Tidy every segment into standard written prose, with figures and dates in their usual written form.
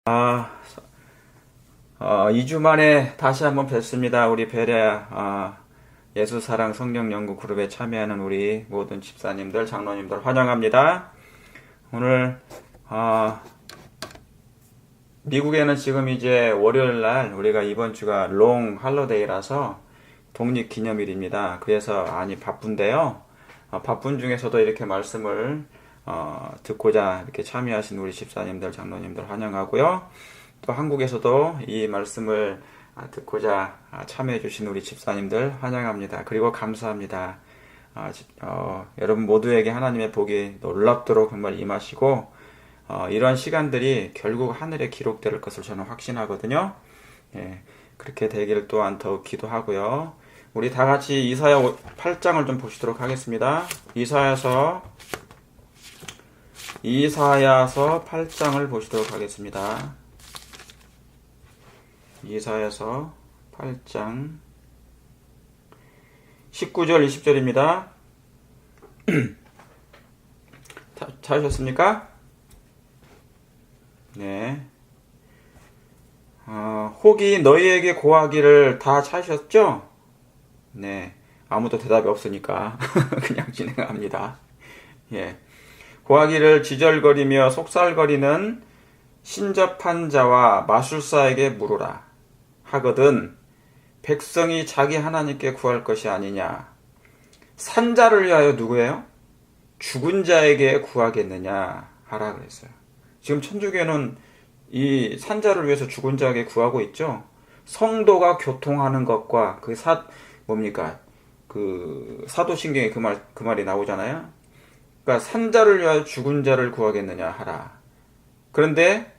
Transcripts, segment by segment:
아, 2주 만에 다시 한번 뵙습니다. 우리 베레아 예수사랑 성경연구 그룹에 참여하는 우리 모든 집사님들, 장로님들 환영합니다. 오늘 미국에는 지금 이제 월요일 날 우리가 이번 주가 롱 할로데이라서 독립기념일입니다. 그래서 바쁜데요. 바쁜 중에서도 이렇게 말씀을 듣고자 이렇게 참여하신 우리 집사님들, 장로님들 환영하고요. 또 한국에서도 이 말씀을 듣고자 참여해 주신 우리 집사님들 환영합니다. 그리고 감사합니다. 여러분 모두에게 하나님의 복이 놀랍도록 정말 임하시고 이러한 시간들이 결국 하늘에 기록될 것을 저는 확신하거든요. 예, 그렇게 되기를 또한 더욱 기도하고요. 우리 다 같이 이사야 8장을 좀 보시도록 하겠습니다. 이사야서 8장을 보시도록 하겠습니다. 이사야서 8장 19절 20절입니다. 찾으셨습니까? 네. 혹이 너희에게 고하기를 다 찾으셨죠? 네. 아무도 대답이 없으니까 그냥 진행합니다. 예. 고하기를 지절거리며 속살거리는 신접한 자와 마술사에게 물으라 하거든 백성이 자기 하나님께 구할 것이 아니냐. 산자를 위하여 누구예요? 죽은 자에게 구하겠느냐 하라 그랬어요. 지금 천주교는 이 산자를 위해서 죽은 자에게 구하고 있죠. 성도가 교통하는 것과 그 사도신경에 그 말이 나오잖아요. 그러니까 산자를 위하여 죽은 자를 구하겠느냐 하라. 그런데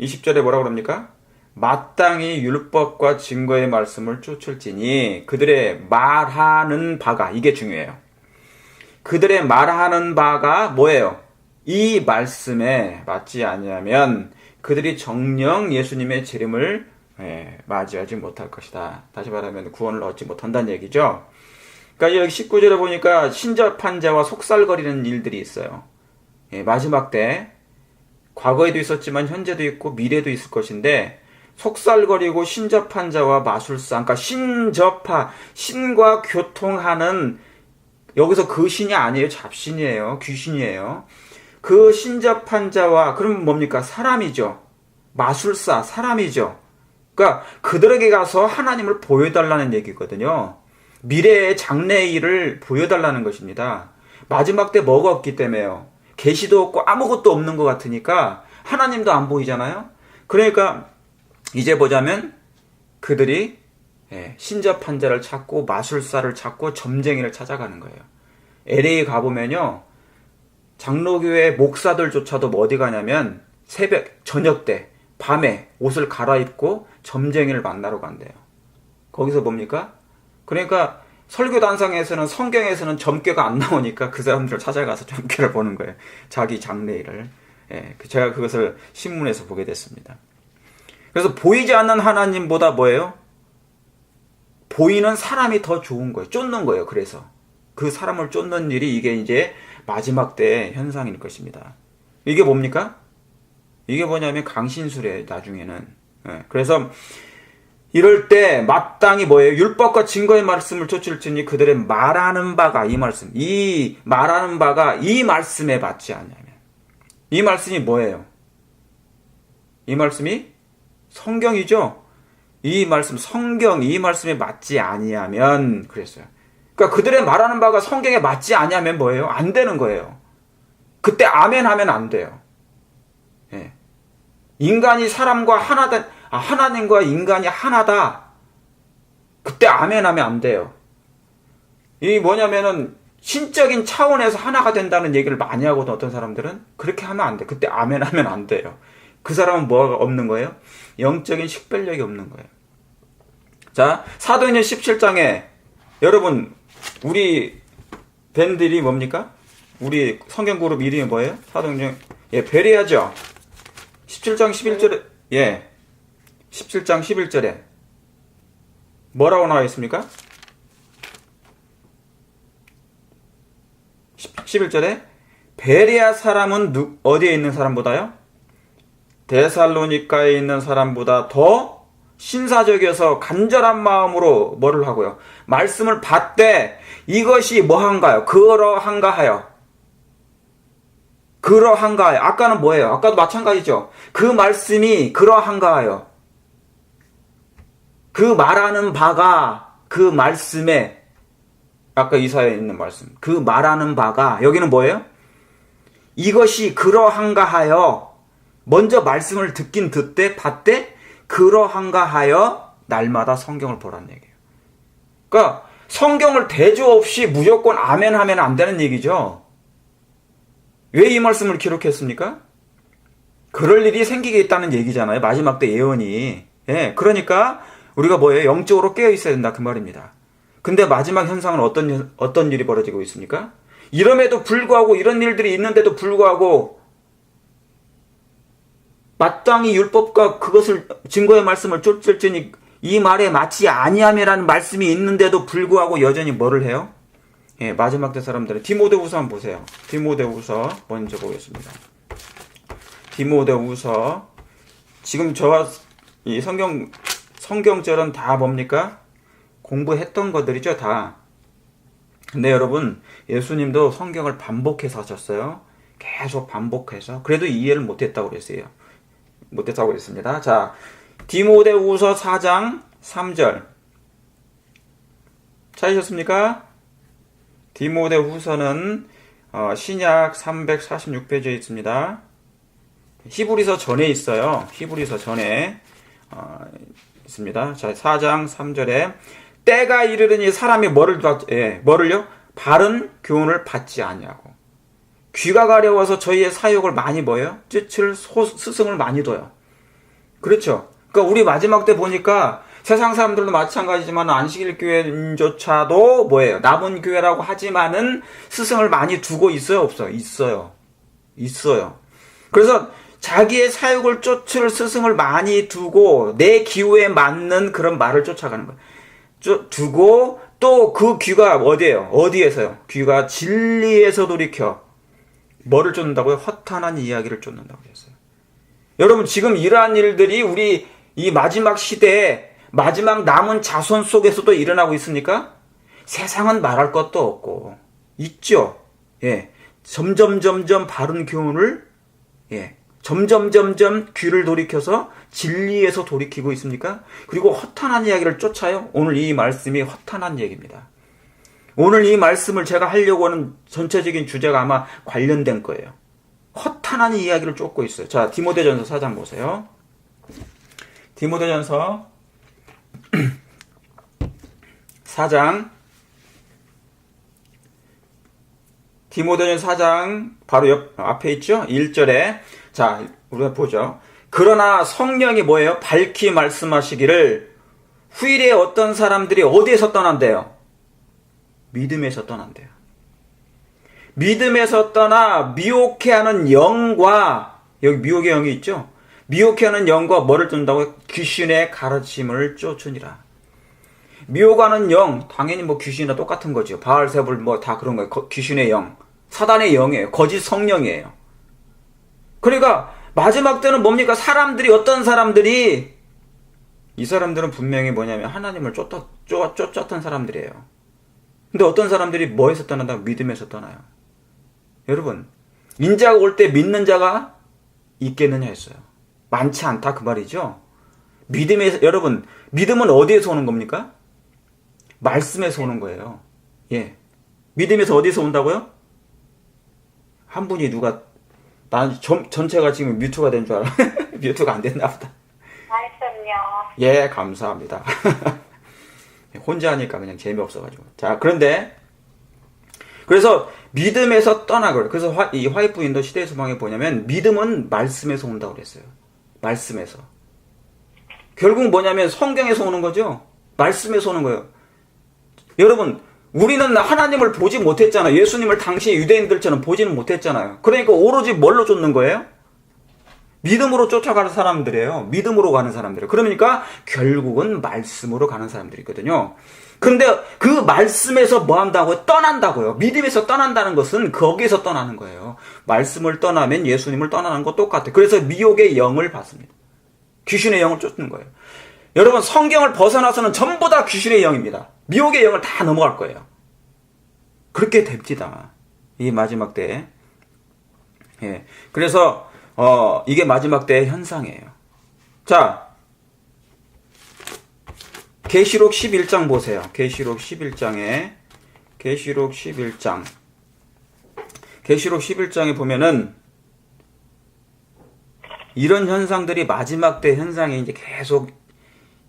20절에 뭐라고 그럽니까? 마땅히 율법과 증거의 말씀을 쫓을지니 그들의 말하는 바가, 이게 중요해요. 그들의 말하는 바가 뭐예요? 이 말씀에 맞지 아니하면 그들이 정녕 예수님의 재림을 맞이하지 못할 것이다. 다시 말하면 구원을 얻지 못한다는 얘기죠. 그러니까 여기 19절에 보니까 신접한 자와 속살거리는 일들이 있어요. 마지막 때 과거에도 있었지만 현재도 있고 미래도 있을 것인데 속살거리고 신접한 자와 마술사, 그러니까 신과 교통하는, 여기서 그 신이 아니에요. 잡신이에요. 귀신이에요. 그 신접한 자와, 그러면 뭡니까? 사람이죠. 마술사, 사람이죠. 그러니까 그들에게 가서 하나님을 보여달라는 얘기거든요. 미래의 장래일을 보여달라는 것입니다. 마지막 때 뭐가 없기 때문에요. 계시도 없고 아무것도 없는 것 같으니까 하나님도 안 보이잖아요. 그러니까 이제 보자면 그들이 신접한 자를 찾고 마술사를 찾고 점쟁이를 찾아가는 거예요. LA 가보면요, 장로교회 목사들조차도 어디 가냐면 저녁 때 밤에 옷을 갈아입고 점쟁이를 만나러 간대요. 거기서 뭡니까? 그러니까 설교단상에서는, 성경에서는 점괘가 안 나오니까 그 사람들을 찾아가서 점괘를 보는 거예요. 자기 장래일을. 제가 그것을 신문에서 보게 됐습니다. 그래서 보이지 않는 하나님보다 뭐예요? 보이는 사람이 더 좋은 거예요. 쫓는 거예요. 그래서 그 사람을 쫓는 일이 이게 이제 마지막 때의 현상일 것입니다. 이게 뭡니까? 이게 뭐냐면 강신술이에요. 나중에는. 그래서 이럴 때 마땅히 뭐예요? 율법과 증거의 말씀을 쫓을지니 그들의 말하는 바가, 이 말하는 바가 이 말씀에 맞지 않냐면, 이 말씀이 뭐예요? 이 말씀이 성경이죠? 이 말씀에 맞지 아니하면, 그랬어요. 그러니까 그들의 말하는 바가 성경에 맞지 아니하면 뭐예요? 안 되는 거예요. 그때 아멘 하면 안 돼요. 인간이 사람과 하나다, 하나님과 인간이 하나다. 그때 아멘 하면 안 돼요. 이 뭐냐면은 신적인 차원에서 하나가 된다는 얘기를 많이 하거든, 어떤 사람들은. 그렇게 하면 안 돼. 그때 아멘 하면 안 돼요. 그 사람은 뭐가 없는 거예요? 영적인 식별력이 없는 거예요. 자, 사도행전 17장에 여러분, 우리 밴들이 뭡니까? 우리 성경그룹 이름이 뭐예요? 사도행전, 베레아죠. 17장 11절에, 17장 11절에 뭐라고 나와 있습니까? 11절에 베레아 사람은 어디에 있는 사람보다요? 데살로니가에 있는 사람보다 더 신사적이어서 간절한 마음으로 뭐를 하고요? 말씀을 받되 이것이 뭐한가요? 그러한가 하여. 그러한가 하여. 아까는 뭐예요? 아까도 마찬가지죠. 그 말씀이 그러한가 하여. 그 말하는 바가 그 말씀에 아까 이사야에 있는 말씀. 그 말하는 바가 여기는 뭐예요? 이것이 그러한가 하여. 먼저 말씀을 듣긴 듣되 받되 그러한가 하여 날마다 성경을 보라는 얘기예요. 그러니까 성경을 대조 없이 무조건 아멘 하면 안 되는 얘기죠. 왜 이 말씀을 기록했습니까? 그럴 일이 생기겠다는 얘기잖아요. 마지막 때 예언이. 예, 그러니까 우리가 뭐예요? 영적으로 깨어 있어야 된다 그 말입니다. 근데 마지막 현상은 어떤 일이 벌어지고 있습니까? 이럼에도 불구하고 이런 일들이 있는데도 불구하고 마땅히 율법과 그것을 증거의 말씀을 쫓을지니 이 말에 맞지 아니함이라는 말씀이 있는데도 불구하고 여전히 뭐를 해요? 예, 마지막 때 사람들은 디모데후서 한번 보세요. 디모데후서 먼저 보겠습니다. 디모데후서 지금 저와 이 성경절은 다 뭡니까? 공부했던 것들이죠, 다. 근데 여러분, 예수님도 성경을 반복해서 하셨어요. 계속 반복해서. 그래도 이해를 못했다고 그랬어요. 못했다고 그랬습니다. 자, 디모데후서 4장 3절. 찾으셨습니까? 디모데후서는 신약 346페이지에 있습니다. 히브리서 전에 있어요. 히브리서 전에 있습니다. 자, 4장 3절에 때가 이르르니 사람이 뭐를요? 바른 교훈을 받지 아니하고 귀가 가려워서 저희의 사욕을 많이 뭐예요? 찌칠 스승을 많이 둬요. 그렇죠. 그러니까 우리 마지막 때 보니까 세상 사람들도 마찬가지지만 안식일 교회조차도 뭐예요? 남은 교회라고 하지만은 스승을 많이 두고 있어요, 없어요? 있어요. 그래서 자기의 사욕을 쫓을 스승을 많이 두고 내 기호에 맞는 그런 말을 쫓아가는 거예요. 두고 또 그 귀가 어디예요? 어디에서요? 귀가 진리에서 돌이켜 뭐를 쫓는다고요? 허탄한 이야기를 쫓는다고 했어요. 여러분 지금 이러한 일들이 우리 이 마지막 시대에 마지막 남은 자손 속에서도 일어나고 있습니까? 세상은 말할 것도 없고 있죠. 예, 점점 바른 교훈을 점점 귀를 돌이켜서 진리에서 돌이키고 있습니까? 그리고 허탄한 이야기를 쫓아요. 오늘 이 말씀이 허탄한 얘기입니다. 오늘 이 말씀을 제가 하려고 하는 전체적인 주제가 아마 관련된 거예요. 허탄한 이야기를 쫓고 있어요. 자, 디모데전서 4장 보세요. 디모데전서 4장 디모데전서 4장 바로 앞에 있죠? 1절에 자, 우리가 보죠. 그러나 성령이 뭐예요? 밝히 말씀하시기를 후일에 어떤 사람들이 어디에서 떠난대요? 믿음에서 떠난대요. 믿음에서 떠나 미혹해하는 영과 여기 미혹의 영이 있죠? 미혹해하는 영과 뭐를 쫓는다고요? 귀신의 가르침을 쫓으니라. 미혹하는 영, 당연히 뭐 귀신이나 똑같은 거죠. 바알세불 뭐 다 그런 거예요. 귀신의 영, 사단의 영이에요. 거짓 성령이에요. 그러니까 마지막 때는 뭡니까? 어떤 사람들이 이 사람들은 분명히 뭐냐면 하나님을 쫓았던 사람들이에요. 근데 어떤 사람들이 뭐에서 떠난다고? 믿음에서 떠나요. 여러분, 인자가 올 때 믿는 자가 있겠느냐 했어요. 많지 않다 그 말이죠. 여러분, 믿음은 어디에서 오는 겁니까? 말씀에서 오는 거예요. 예. 믿음에서 어디서 온다고요? 한 분이 난 전체가 지금 뮤트가 된 줄 알아. 뮤트가 안 됐나 보다. 말씀요. 예, 감사합니다. 혼자 하니까 그냥 재미없어가지고. 자, 그래서 믿음에서 떠나고, 그래서 이 화이트 윈도 시대의 소망이 뭐냐면, 믿음은 말씀에서 온다고 그랬어요. 말씀에서. 결국 뭐냐면, 성경에서 오는 거죠? 말씀에서 오는 거예요. 여러분, 우리는 하나님을 보지 못했잖아요. 예수님을 당시 유대인들처럼 보지는 못했잖아요. 그러니까 오로지 뭘로 쫓는 거예요? 믿음으로 쫓아가는 사람들이에요. 믿음으로 가는 사람들이에요. 그러니까 결국은 말씀으로 가는 사람들이거든요. 그런데 그 말씀에서 뭐 한다고요? 떠난다고요. 믿음에서 떠난다는 것은 거기에서 떠나는 거예요. 말씀을 떠나면 예수님을 떠나는 거 똑같아요. 그래서 미혹의 영을 받습니다. 귀신의 영을 쫓는 거예요. 여러분, 성경을 벗어나서는 전부 다 귀신의 영입니다. 미혹의 영을 다 넘어갈 거예요. 그렇게 됩니다. 이 마지막 때에. 예. 그래서 이게 마지막 때의 현상이에요. 자, 계시록 11장 보세요. 계시록 11장에 계시록 11장에 보면은 이런 현상들이 마지막 때 현상이 이제 계속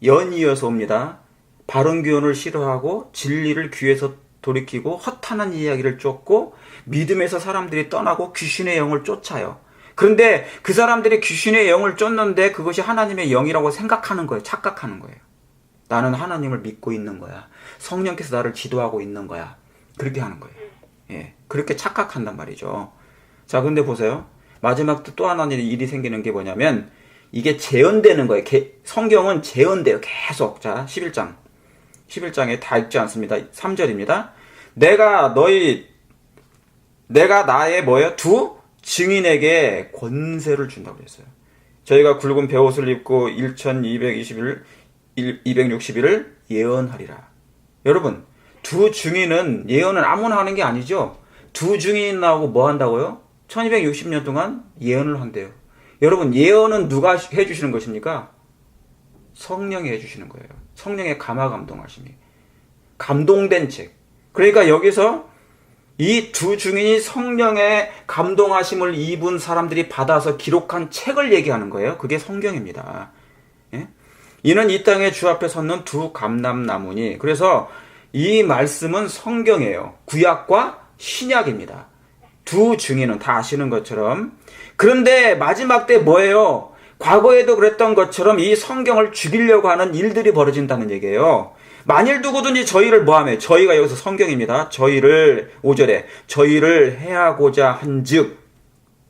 연이어서 옵니다. 바른 교훈을 싫어하고 진리를 귀에서 돌이키고 허탄한 이야기를 쫓고 믿음에서 사람들이 떠나고 귀신의 영을 쫓아요. 그런데 그 사람들이 귀신의 영을 쫓는데 그것이 하나님의 영이라고 생각하는 거예요. 착각하는 거예요. 나는 하나님을 믿고 있는 거야. 성령께서 나를 지도하고 있는 거야. 그렇게 하는 거예요. 예, 그렇게 착각한단 말이죠. 자, 근데 보세요. 마지막 또 하나 일이 생기는 게 뭐냐면 이게 재현되는 거예요. 성경은 재현돼요. 계속. 자, 11장에 다 읽지 않습니다. 3절입니다. 내가 나의 뭐예요? 두 증인에게 권세를 준다고 그랬어요. 저희가 굵은 베옷을 입고 1260일을 예언하리라. 여러분, 두 증인은 예언을 아무나 하는 게 아니죠. 두 증인 나오고 뭐 한다고요? 1260년 동안 예언을 한대요. 여러분, 예언은 누가 해주시는 것입니까? 성령이 해주시는 거예요. 성령의 감화감동하심이. 감동된 책. 그러니까 여기서 이 두 증인이 성령의 감동하심을 입은 사람들이 받아서 기록한 책을 얘기하는 거예요. 그게 성경입니다. 예? 이는 이 땅에 주 앞에 섰는 두 감람나무니. 그래서 이 말씀은 성경이에요. 구약과 신약입니다. 두 증인은 다 아시는 것처럼. 그런데 마지막 때 뭐예요? 과거에도 그랬던 것처럼 이 성경을 죽이려고 하는 일들이 벌어진다는 얘기예요. 만일 누구든지 저희를 뭐하며, 저희가 여기서 성경입니다. 저희를 5절에 저희를 해하고자 한즉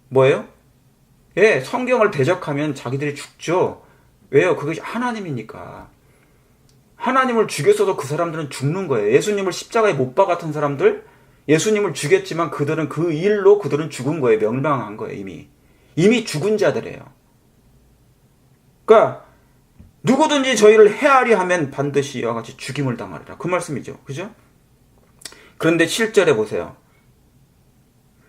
뭐예요? 예, 성경을 대적하면 자기들이 죽죠. 왜요? 그것이 하나님이니까. 하나님을 죽였어도 그 사람들은 죽는 거예요. 예수님을 십자가에 못 박았던 사람들, 예수님을 죽였지만 그들은 그 일로 그들은 죽은 거예요. 멸망한 거예요. 이미 죽은 자들이에요. 그러니까 누구든지 저희를 해하려 하면 반드시 이와 같이 죽임을 당하리라. 그 말씀이죠. 그죠? 그런데 7절에 보세요.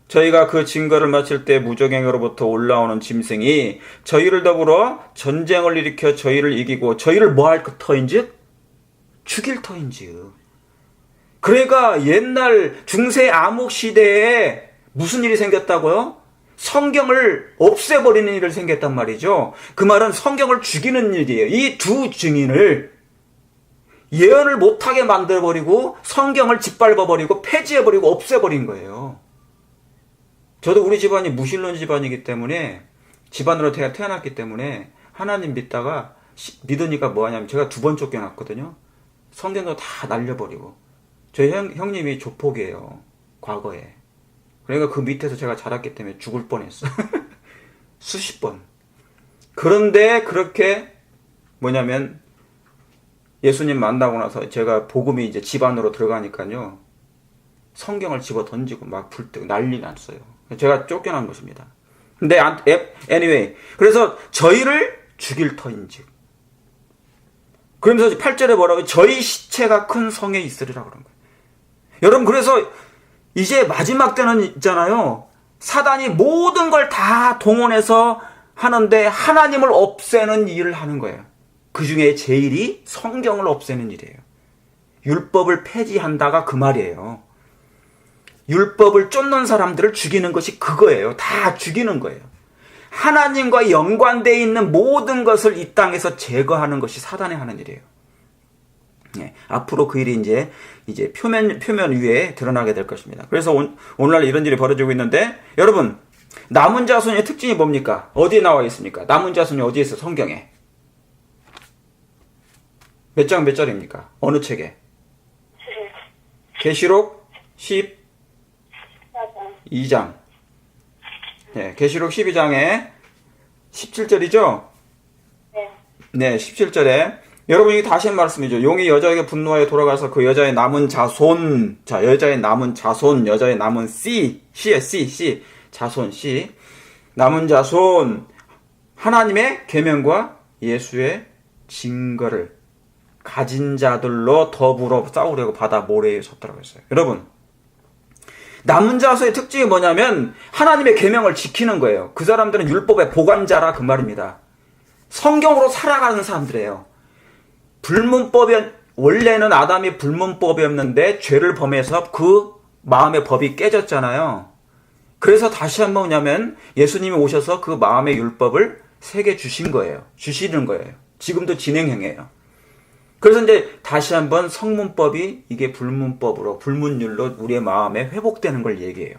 저희가 그 증거를 마칠 때 무적행으로부터 올라오는 짐승이 저희를 더불어 전쟁을 일으켜 저희를 이기고 저희를 뭐 할 터인즉? 죽일 터인즉. 그러니까 옛날 중세 암흑 시대에 무슨 일이 생겼다고요? 성경을 없애버리는 일이 생겼단 말이죠. 그 말은 성경을 죽이는 일이에요. 이 두 증인을 예언을 못하게 만들어버리고 성경을 짓밟아버리고 폐지해버리고 없애버린 거예요. 저도 우리 집안이 무신론 집안이기 때문에, 집안으로 태어났기 때문에 하나님 믿다가 믿으니까 뭐하냐면 제가 2번 쫓겨났거든요. 성경도 다 날려버리고. 저희 형님이 조폭이에요. 과거에. 그러니까 그 밑에서 제가 자랐기 때문에 죽을 뻔했어. 수십 번. 그런데 그렇게 뭐냐면 예수님 만나고 나서 제가 복음이 이제 집안으로 들어가니까요. 성경을 집어 던지고 막 불뜨고 난리 났어요. 제가 쫓겨난 것입니다. 근데 anyway. 그래서 저희를 죽일 터인즉. 그러면서 8절에 뭐라고? 저희 시체가 큰 성에 있으리라 그런 거예요. 여러분, 그래서 이제 마지막 때는 있잖아요. 사단이 모든 걸 다 동원해서 하는데 하나님을 없애는 일을 하는 거예요. 그 중에 제일이 성경을 없애는 일이에요. 율법을 폐지한다가 그 말이에요. 율법을 쫓는 사람들을 죽이는 것이 그거예요. 다 죽이는 거예요. 하나님과 연관되어 있는 모든 것을 이 땅에서 제거하는 것이 사단이 하는 일이에요. 네, 앞으로 그 일이 이제 표면 위에 드러나게 될 것입니다. 그래서 오늘날 이런 일이 벌어지고 있는데, 여러분, 남은 자손의 특징이 뭡니까? 어디에 나와 있습니까? 남은 자손이 어디에 있어? 성경에. 몇 장 몇 절입니까? 어느 책에? 계시록 12장. 네, 계시록 12장에 17절이죠? 네. 네, 17절에 여러분 이게 다시 한 말씀이죠. 용이 여자에게 분노하여 돌아가서 그 여자의 남은 자손, 자 여자의 남은 자손, 여자의 남은 씨의 씨, 자손 씨, 남은 자손 하나님의 계명과 예수의 증거를 가진 자들로 더불어 싸우려고 바다 모래에 섰더라고 했어요. 여러분 남은 자손의 특징이 뭐냐면 하나님의 계명을 지키는 거예요. 그 사람들은 율법의 보관자라 그 말입니다. 성경으로 살아가는 사람들이에요. 불문법이 원래는 아담이 불문법이었는데 죄를 범해서 그 마음의 법이 깨졌잖아요. 그래서 다시 한번 뭐냐면 예수님이 오셔서 그 마음의 율법을 새겨 주신 거예요. 주시는 거예요. 지금도 진행형이에요. 그래서 이제 다시 한번 성문법이 이게 불문법으로 불문율로 우리의 마음에 회복되는 걸 얘기해요.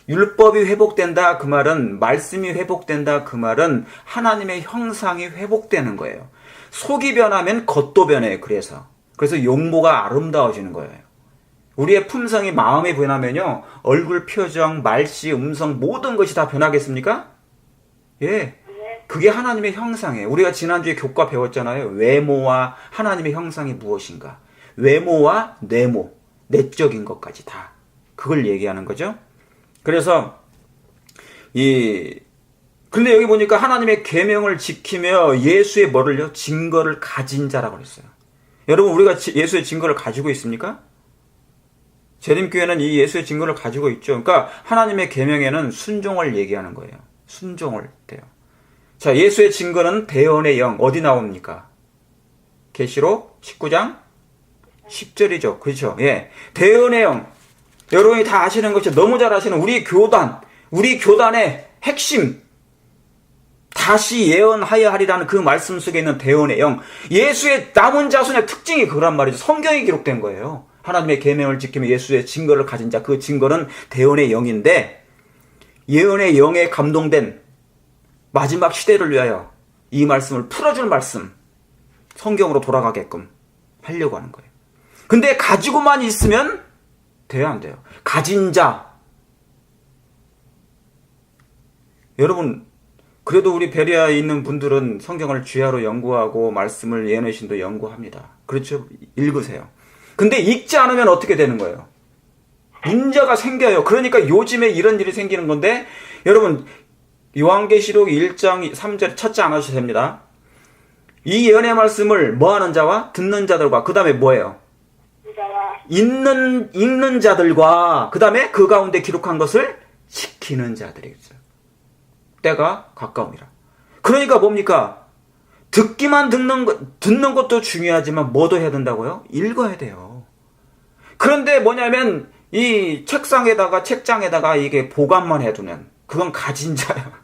율법이 회복된다 그 말은 말씀이 회복된다 그 말은 하나님의 형상이 회복되는 거예요. 속이 변하면 겉도 변해요. 그래서 용모가 아름다워지는 거예요. 우리의 품성이 마음이 변하면요 얼굴 표정, 말씨, 음성 모든 것이 다 변하겠습니까? 예. 그게 하나님의 형상이에요. 우리가 지난주에 교과 배웠잖아요. 외모와 하나님의 형상이 무엇인가. 외모와 뇌모, 내적인 것까지 다. 그걸 얘기하는 거죠. 그래서 근데 여기 보니까 하나님의 계명을 지키며 예수의 뭐를요? 증거를 가진 자라고 그랬어요. 여러분 우리가 예수의 증거를 가지고 있습니까? 재림교회는 이 예수의 증거를 가지고 있죠. 그러니까 하나님의 계명에는 순종을 얘기하는 거예요. 순종을 돼요. 자, 예수의 증거는 대언의 영 어디 나옵니까? 계시록 19장 10절이죠. 그렇죠? 예. 대언의 영. 여러분이 다 아시는 것이 너무 잘 아시는 우리 교단의 핵심 다시 예언하여 하리라는 그 말씀 속에 있는 대언의 영. 예수의 남은 자손의 특징이 그란 말이죠. 성경에 기록된 거예요. 하나님의 계명을 지키며 예수의 증거를 가진 자. 그 증거는 대언의 영인데 예언의 영에 감동된 마지막 시대를 위하여 이 말씀을 풀어줄 말씀 성경으로 돌아가게끔 하려고 하는 거예요. 근데 가지고만 있으면 돼요 안 돼요? 가진 자 여러분 그래도 우리 베리아에 있는 분들은 성경을 주야로 연구하고 말씀을 예언의 신도 연구합니다. 그렇죠? 읽으세요. 근데 읽지 않으면 어떻게 되는 거예요? 문제가 생겨요. 그러니까 요즘에 이런 일이 생기는 건데 여러분 요한계시록 1장 3절 찾지 않으셔도 됩니다. 이 예언의 말씀을 뭐하는 자와 듣는 자들과 그 다음에 뭐예요? 읽는 자들과 그 다음에 그 가운데 기록한 것을 지키는 자들이겠어요. 때가 가까우니라. 그러니까 뭡니까? 듣는 것도 중요하지만 뭐도 해야 된다고요? 읽어야 돼요. 그런데 뭐냐면 이 책장에다가 이게 보관만 해두면 그건 가진 자야.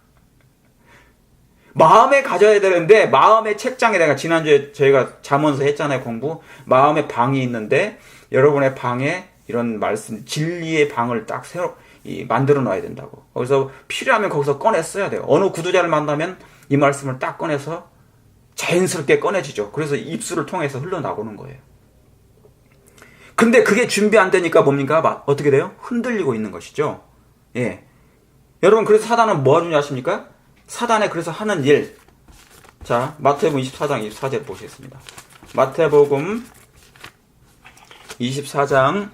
마음에 가져야 되는데 마음의 책장에다가 지난주에 저희가 잠언서 했잖아요. 공부. 마음의 방이 있는데 여러분의 방에 이런 말씀 진리의 방을 딱 만들어 놔야 된다고. 거기서 필요하면 거기서 꺼내 써야 돼요. 어느 구두자를 만나면 이 말씀을 딱 꺼내서 자연스럽게 꺼내지죠. 그래서 입술을 통해서 흘러나오는 거예요. 근데 그게 준비 안 되니까 뭡니까? 어떻게 돼요? 흔들리고 있는 것이죠. 예. 여러분 그래서 사단은 뭐 하느냐 아십니까? 사단에 그래서 하는 일. 자, 마태복음 24장 24절 보시겠습니다. 마태복음 24장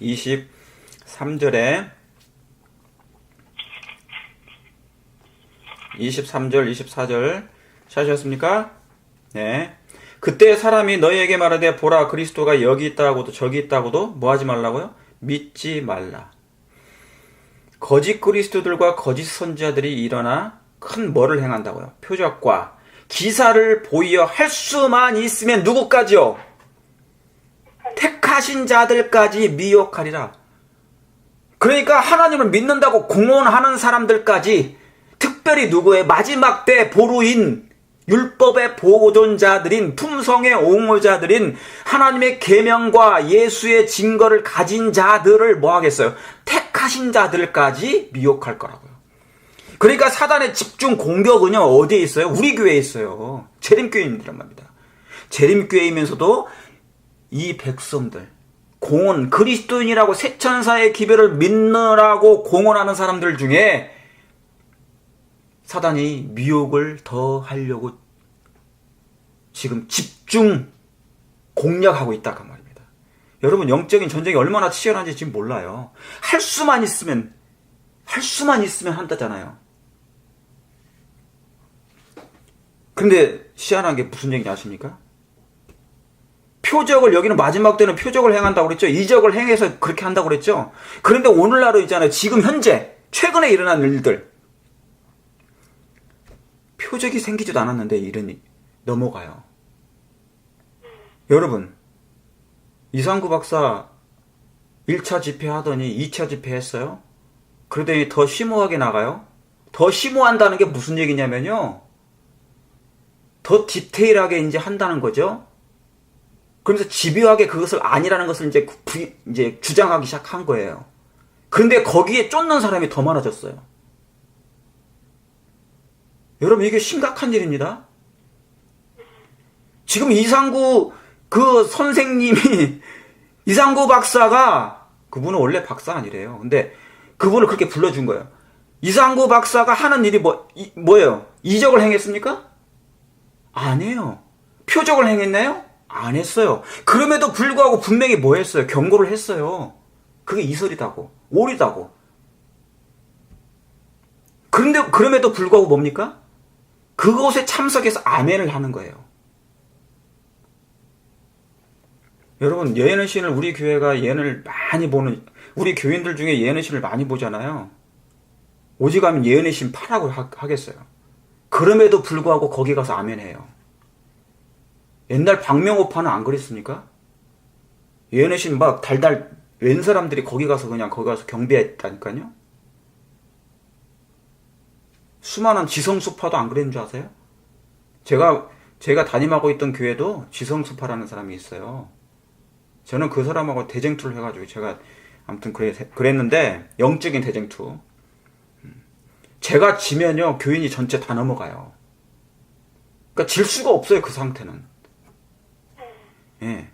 23절에 23절 24절 찾으셨습니까? 네. 그때 사람이 너희에게 말하되 보라 그리스도가 여기 있다고도 저기 있다고도 뭐 하지 말라고요? 믿지 말라. 거짓 그리스도들과 거짓 선지자들이 일어나 큰 뭐를 행한다고요? 표적과 기사를 보이어 할 수만 있으면 누구까지요? 택하신 자들까지 미혹하리라. 그러니까 하나님을 믿는다고 공언하는 사람들까지 특별히 누구의 마지막 때 보루인 율법의 보존자들인 품성의 옹호자들인 하나님의 계명과 예수의 증거를 가진 자들을 뭐 하겠어요? 택하신 자들까지 미혹할 거라고요. 그러니까 사단의 집중 공격은요 어디에 있어요? 우리 교회에 있어요. 재림교회인들란 말입니다. 재림교회이면서도 이 백성들 공언, 그리스도인이라고 세천사의 기별을 믿느라고 공언하는 사람들 중에 사단이 미혹을 더 하려고 지금 집중 공략하고 있다 그 말입니다. 여러분, 영적인 전쟁이 얼마나 치열한지 지금 몰라요. 할 수만 있으면 한다잖아요. 근데 희한한 게 무슨 얘기인지 아십니까? 표적을, 여기는 마지막 때는 표적을 행한다고 그랬죠. 이적을 행해서 그렇게 한다고 그랬죠. 그런데 오늘날은 있잖아요. 지금 현재 최근에 일어난 일들, 표적이 생기지도 않았는데 일은 넘어가요. 여러분, 이상구 박사 1차 집회 하더니 2차 집회 했어요. 그러더니 더 심오하게 나가요. 더 심오한다는 게 무슨 얘기냐면요, 더 디테일하게 이제 한다는 거죠. 그러면서 집요하게 그것을 아니라는 것을 이제 주장하기 시작한 거예요. 그런데 거기에 쫓는 사람이 더 많아졌어요. 여러분, 이게 심각한 일입니다. 지금 이상구 그 선생님이, 이상구 박사가, 그분은 원래 박사 아니래요. 근데 그분을 그렇게 불러준 거예요. 이상구 박사가 하는 일이 뭐예요? 이적을 행했습니까? 아니에요. 표적을 행했나요? 안 했어요. 그럼에도 불구하고 분명히 뭐 했어요? 경고를 했어요. 그게 이설이다고, 오리다고. 그런데 그럼에도 불구하고 뭡니까? 그곳에 참석해서 아멘을 하는 거예요. 여러분, 예언의 신을, 우리 교회가 예언을 많이 보는, 우리 교인들 중에 예언의 신을 많이 보잖아요. 오직하면 예언의 신 파라고 하겠어요. 그럼에도 불구하고 거기 가서 아멘해요. 옛날 박명호파는 안 그랬습니까? 예언의 신 막 달달 웬 사람들이 거기 가서 경배했다니까요. 수많은 지성수파도 안 그랬는 줄 아세요? 제가 담임하고 있던 교회도 지성수파라는 사람이 있어요. 저는 그 사람하고 대쟁투를 해가지고 제가 아무튼 그랬는데, 영적인 대쟁투. 제가 지면요, 교인이 전체 다 넘어가요. 그러니까 질 수가 없어요, 그 상태는. 예.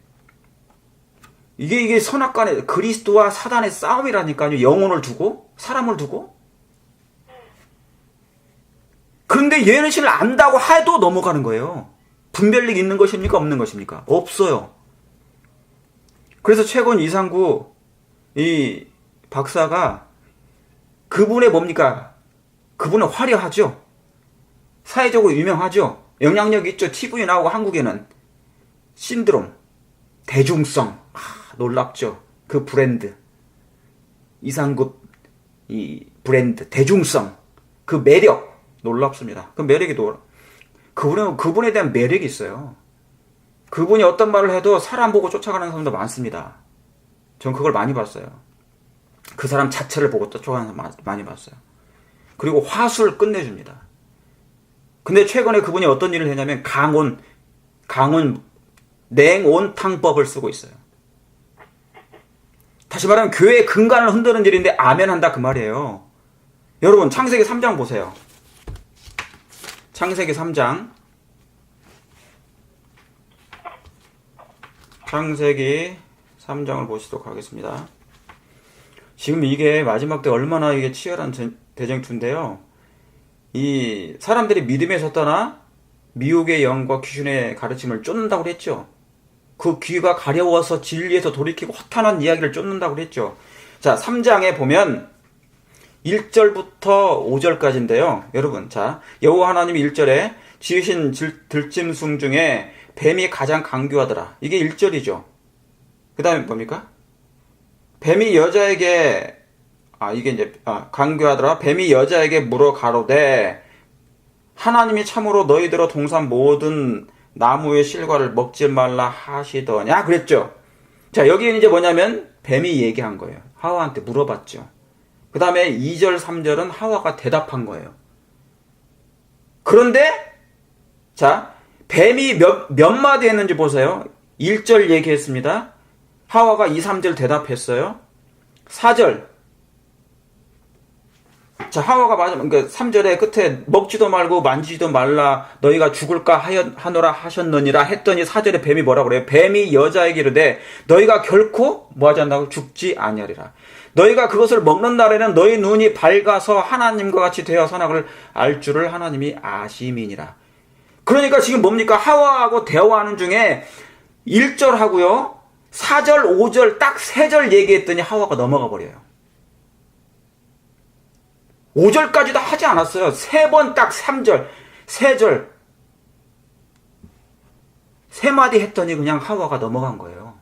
이게 선악간의 그리스도와 사단의 싸움이라니까요. 영혼을 두고, 사람을 두고. 그런데 예언의 신을 안다고 해도 넘어가는 거예요. 분별력이 있는 것입니까? 없는 것입니까? 없어요. 그래서 최근 이상구 이 박사가, 그분의 뭡니까? 그분은 화려하죠. 사회적으로 유명하죠. 영향력이 있죠. TV에 나오고, 한국에는 신드롬, 대중성, 놀랍죠. 그 브랜드, 이상구 이 브랜드, 대중성, 그 매력 놀랍습니다. 그 매력이 그분에 대한 매력이 있어요. 그분이 어떤 말을 해도 사람 보고 쫓아가는 사람도 많습니다. 전 그걸 많이 봤어요. 그 사람 자체를 보고 쫓아가는 사람 많이 봤어요. 그리고 화술 끝내줍니다. 근데 최근에 그분이 어떤 일을 했냐면 강온 냉온탕법을 쓰고 있어요. 다시 말하면 교회의 근간을 흔드는 일인데 아멘한다 그 말이에요. 여러분, 창세기 3장 보세요. 창세기 3장. 창세기 3장을 보시도록 하겠습니다. 지금 이게 마지막 때 얼마나 이게 치열한 대쟁투인데요. 이 사람들이 믿음에 섰다나 미혹의 영과 귀신의 가르침을 쫓는다고 그랬죠. 그 귀가 가려워서 진리에서 돌이키고 허탄한 이야기를 쫓는다고 그랬죠. 자, 3장에 보면 1절부터 5절까지인데요. 여러분, 자, 여호와 하나님이 1절에 지으신 들짐승 중에 뱀이 가장 강교하더라. 이게 1절이죠. 그 다음에 뭡니까? 뱀이 여자에게, 강교하더라. 뱀이 여자에게 물어 가로되, 하나님이 참으로 너희들어 동산 모든 나무의 실과를 먹지 말라 하시더냐 그랬죠. 자, 여기는 이제 뭐냐면 뱀이 얘기한 거예요. 하와한테 물어봤죠. 그 다음에 2절 3절은 하와가 대답한 거예요. 그런데 자, 뱀이 몇 마디 했는지 보세요. 1절 얘기했습니다. 하와가 2, 3절 대답했어요. 4절 자, 하와가 그러니까 3절의 끝에 먹지도 말고 만지지도 말라 너희가 죽을까 하노라 하셨느니라 했더니 4절에 뱀이 뭐라고 그래요? 뱀이 여자에게 이르되 너희가 결코 뭐 하지 않는다고? 죽지 아니하리라. 너희가 그것을 먹는 날에는 너희 눈이 밝아서 하나님과 같이 되어 선악을 알 줄을 하나님이 아심이니라. 그러니까 지금 뭡니까? 하와하고 대화하는 중에 1절하고요 4절 5절 딱 3절 얘기했더니 하와가 넘어가 버려요. 5절까지도 하지 않았어요. 3번 딱 3절 3절 3마디 했더니 그냥 하와가 넘어간 거예요.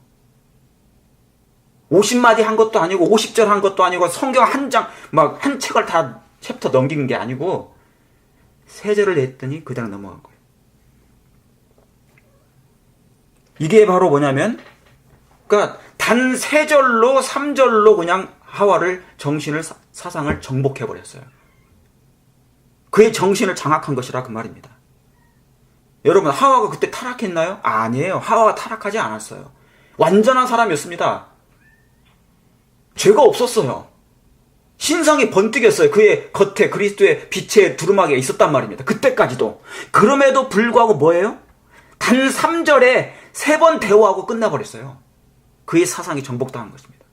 50마디 한 것도 아니고 50절 한 것도 아니고 성경 한 장 막 한 책을 다 챕터 넘기는 게 아니고 3절을 했더니 그냥 넘어간 거예요. 이게 바로 뭐냐면 그러니까 단 3절로 3절로 그냥 하와를 정신을 사상을 정복해 버렸어요. 그의 정신을 장악한 것이라 그 말입니다. 여러분 하와가 그때 타락했나요? 아니에요. 하와가 타락하지 않았어요. 완전한 사람이었습니다. 죄가 없었어요. 신성이 번뜩였어요. 그의 겉에 그리스도의 빛의 두루마기가 있었단 말입니다. 그때까지도. 그럼에도 불구하고 뭐예요? 단 3절에 3번 대화하고 끝나버렸어요. 그의 사상이 정복당한 것입니다.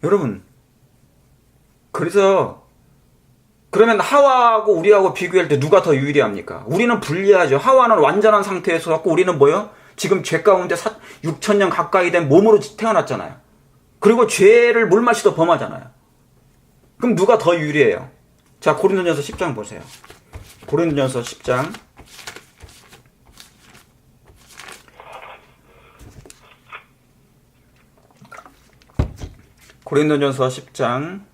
여러분, 그래서 그러면 하와하고 우리하고 비교할 때 누가 더 유리합니까? 우리는 불리하죠. 하와는 완전한 상태에서 갖고 우리는 뭐요? 지금 죄 가운데 6,000년 가까이 된 몸으로 태어났잖아요. 그리고 죄를 물마시도 범하잖아요. 그럼 누가 더 유리해요? 자, 고린도전서 10장 보세요. 고린도전서 10장 고린도전서 10장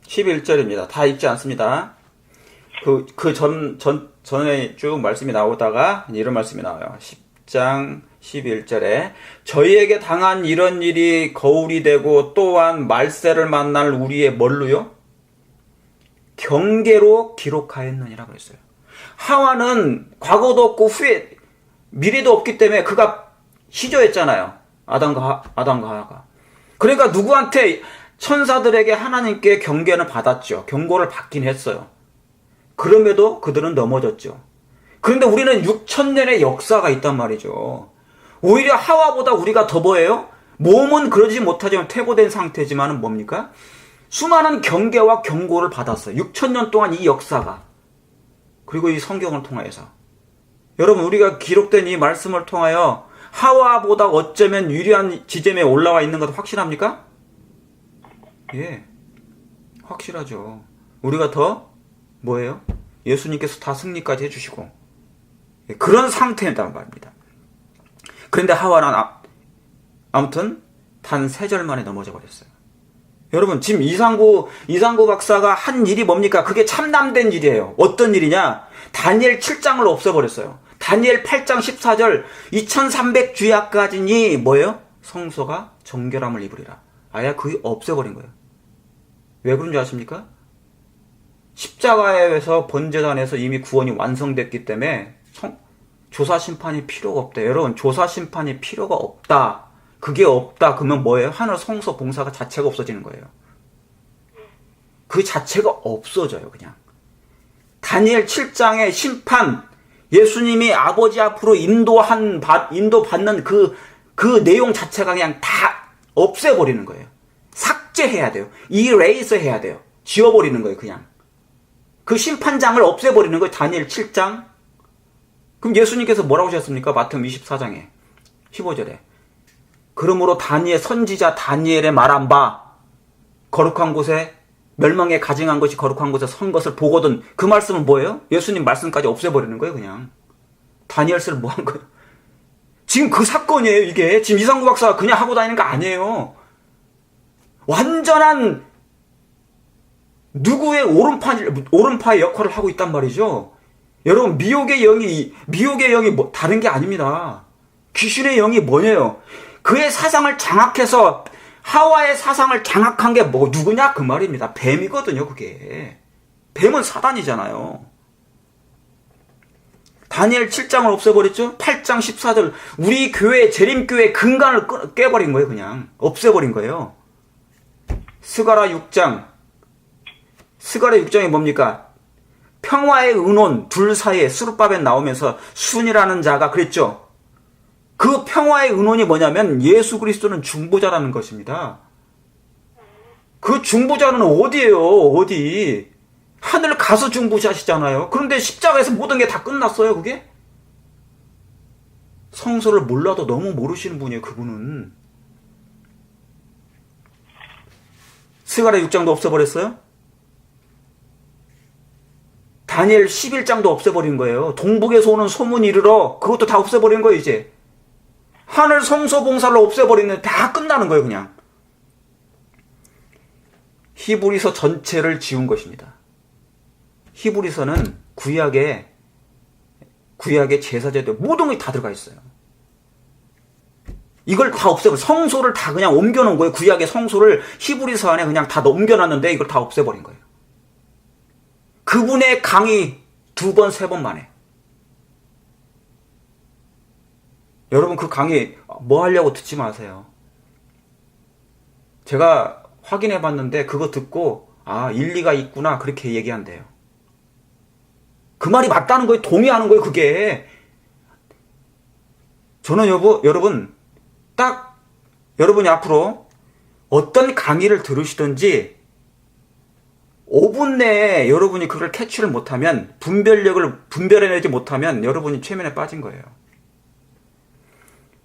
11절입니다. 다 읽지 않습니다. 전에 쭉 말씀이 나오다가 이런 말씀이 나와요. 10장 11절에 저희에게 당한 이런 일이 거울이 되고 또한 말세를 만날 우리의 뭘로요? 경계로 기록하였느니라 그랬어요. 하와는 과거도 없고 미래도 없기 때문에 그가 시조했잖아요. 아담과 하와가. 그러니까 누구한테 천사들에게 하나님께 경계는 받았죠. 경고를 받긴 했어요. 그럼에도 그들은 넘어졌죠. 그런데 우리는 6,000년의 역사가 있단 말이죠. 오히려 하와보다 우리가 더 뭐예요? 몸은 그러지 못하지만 퇴보된 상태지만은 뭡니까? 수많은 경계와 경고를 받았어요. 6,000년 동안 이 역사가. 그리고 이 성경을 통하여서. 여러분 우리가 기록된 이 말씀을 통하여 하와보다 어쩌면 유리한 지점에 올라와 있는 것 확실합니까? 예, 확실하죠. 우리가 더 뭐예요? 예수님께서 다 승리까지 해주시고 그런 상태였단 말입니다. 그런데 하와는 아무튼 단 3절 만에 넘어져 버렸어요. 여러분 지금 이상구 박사가 한 일이 뭡니까? 그게 참남된 일이에요. 어떤 일이냐? 다니엘 7장을 없애버렸어요. 다니엘 8장 14절 2300주야까지니 뭐예요? 성소가 정결함을 입으리라. 아예 그게 없애버린 거예요. 왜 그런 줄 아십니까? 십자가에서 번제단에서 이미 구원이 완성됐기 때문에 조사 심판이 필요가 없다. 여러분 조사 심판이 필요가 없다. 그게 없다. 그러면 뭐예요? 하늘 성소 봉사가 자체가 없어지는 거예요. 그 자체가 없어져요. 그냥. 다니엘 7장의 심판, 예수님이 아버지 앞으로 인도받는 그 내용 자체가 그냥 다 없애버리는 거예요. 삭제해야 돼요. 이레이서 해야 돼요. 지워버리는 거예요. 그냥. 그 심판장을 없애버리는 거예요. 다니엘 7장. 그럼 예수님께서 뭐라고 하셨습니까? 마태복음 24장에 15절에 그러므로 선지자 다니엘의 말한 바 거룩한 곳에 멸망에 가증한 것이 거룩한 곳에 선 것을 보거든. 그 말씀은 뭐예요? 예수님 말씀까지 없애버리는 거예요. 그냥. 다니엘서를 뭐 한 거예요? 지금 그 사건이에요. 이게. 지금 이상구 박사가 그냥 하고 다니는 거 아니에요. 완전한 누구의 오른파의 역할을 하고 있단 말이죠. 여러분 미혹의 영이 뭐 다른 게 아닙니다. 귀신의 영이 뭐예요? 그의 사상을 장악해서 하와의 사상을 장악한 게 뭐 누구냐 그 말입니다. 뱀이거든요. 그게 뱀은 사단이잖아요. 다니엘 7장을 없애버렸죠? 8장 14절. 우리 교회, 재림교회 근간을 깨버린 거예요, 그냥. 없애버린 거예요. 스가랴 6장. 스가랴 6장이 뭡니까? 평화의 은혼 둘 사이에 스룹바벨 나오면서 순이라는 자가 그랬죠. 그 평화의 은혼이 뭐냐면 예수 그리스도는 중보자라는 것입니다. 그 중보자는 어디예요? 어디? 하늘 가서 중보자시잖아요. 그런데 십자가에서 모든 게 다 끝났어요, 그게? 성서를 몰라도 너무 모르시는 분이에요, 그분은. 스가랴 6장도 없애버렸어요? 다니엘 11장도 없애버린 거예요. 동북에서 오는 소문이 이르러 그것도 다 없애버린 거예요, 이제. 하늘 성소 봉사를 없애버리는 다 끝나는 거예요, 그냥. 히브리서 전체를 지운 것입니다. 히브리서는 구약의 제사제도 모든 게 다 들어가 있어요. 이걸 다 없애버려. 성소를 다 그냥 옮겨놓은 거예요. 구약의 성소를 히브리서 안에 그냥 다 넘겨놨는데 이걸 다 없애버린 거예요. 그분의 강의 2번, 3번 만에. 여러분 그 강의 뭐 하려고 듣지 마세요. 제가 확인해 봤는데 그거 듣고 아 일리가 있구나 그렇게 얘기한대요. 그 말이 맞다는 거예요. 동의하는 거예요. 그게. 저는 여러분 딱 여러분이 앞으로 어떤 강의를 들으시든지 5분 내에 여러분이 그걸 캐치를 못하면 분별해내지 못하면 여러분이 최면에 빠진 거예요.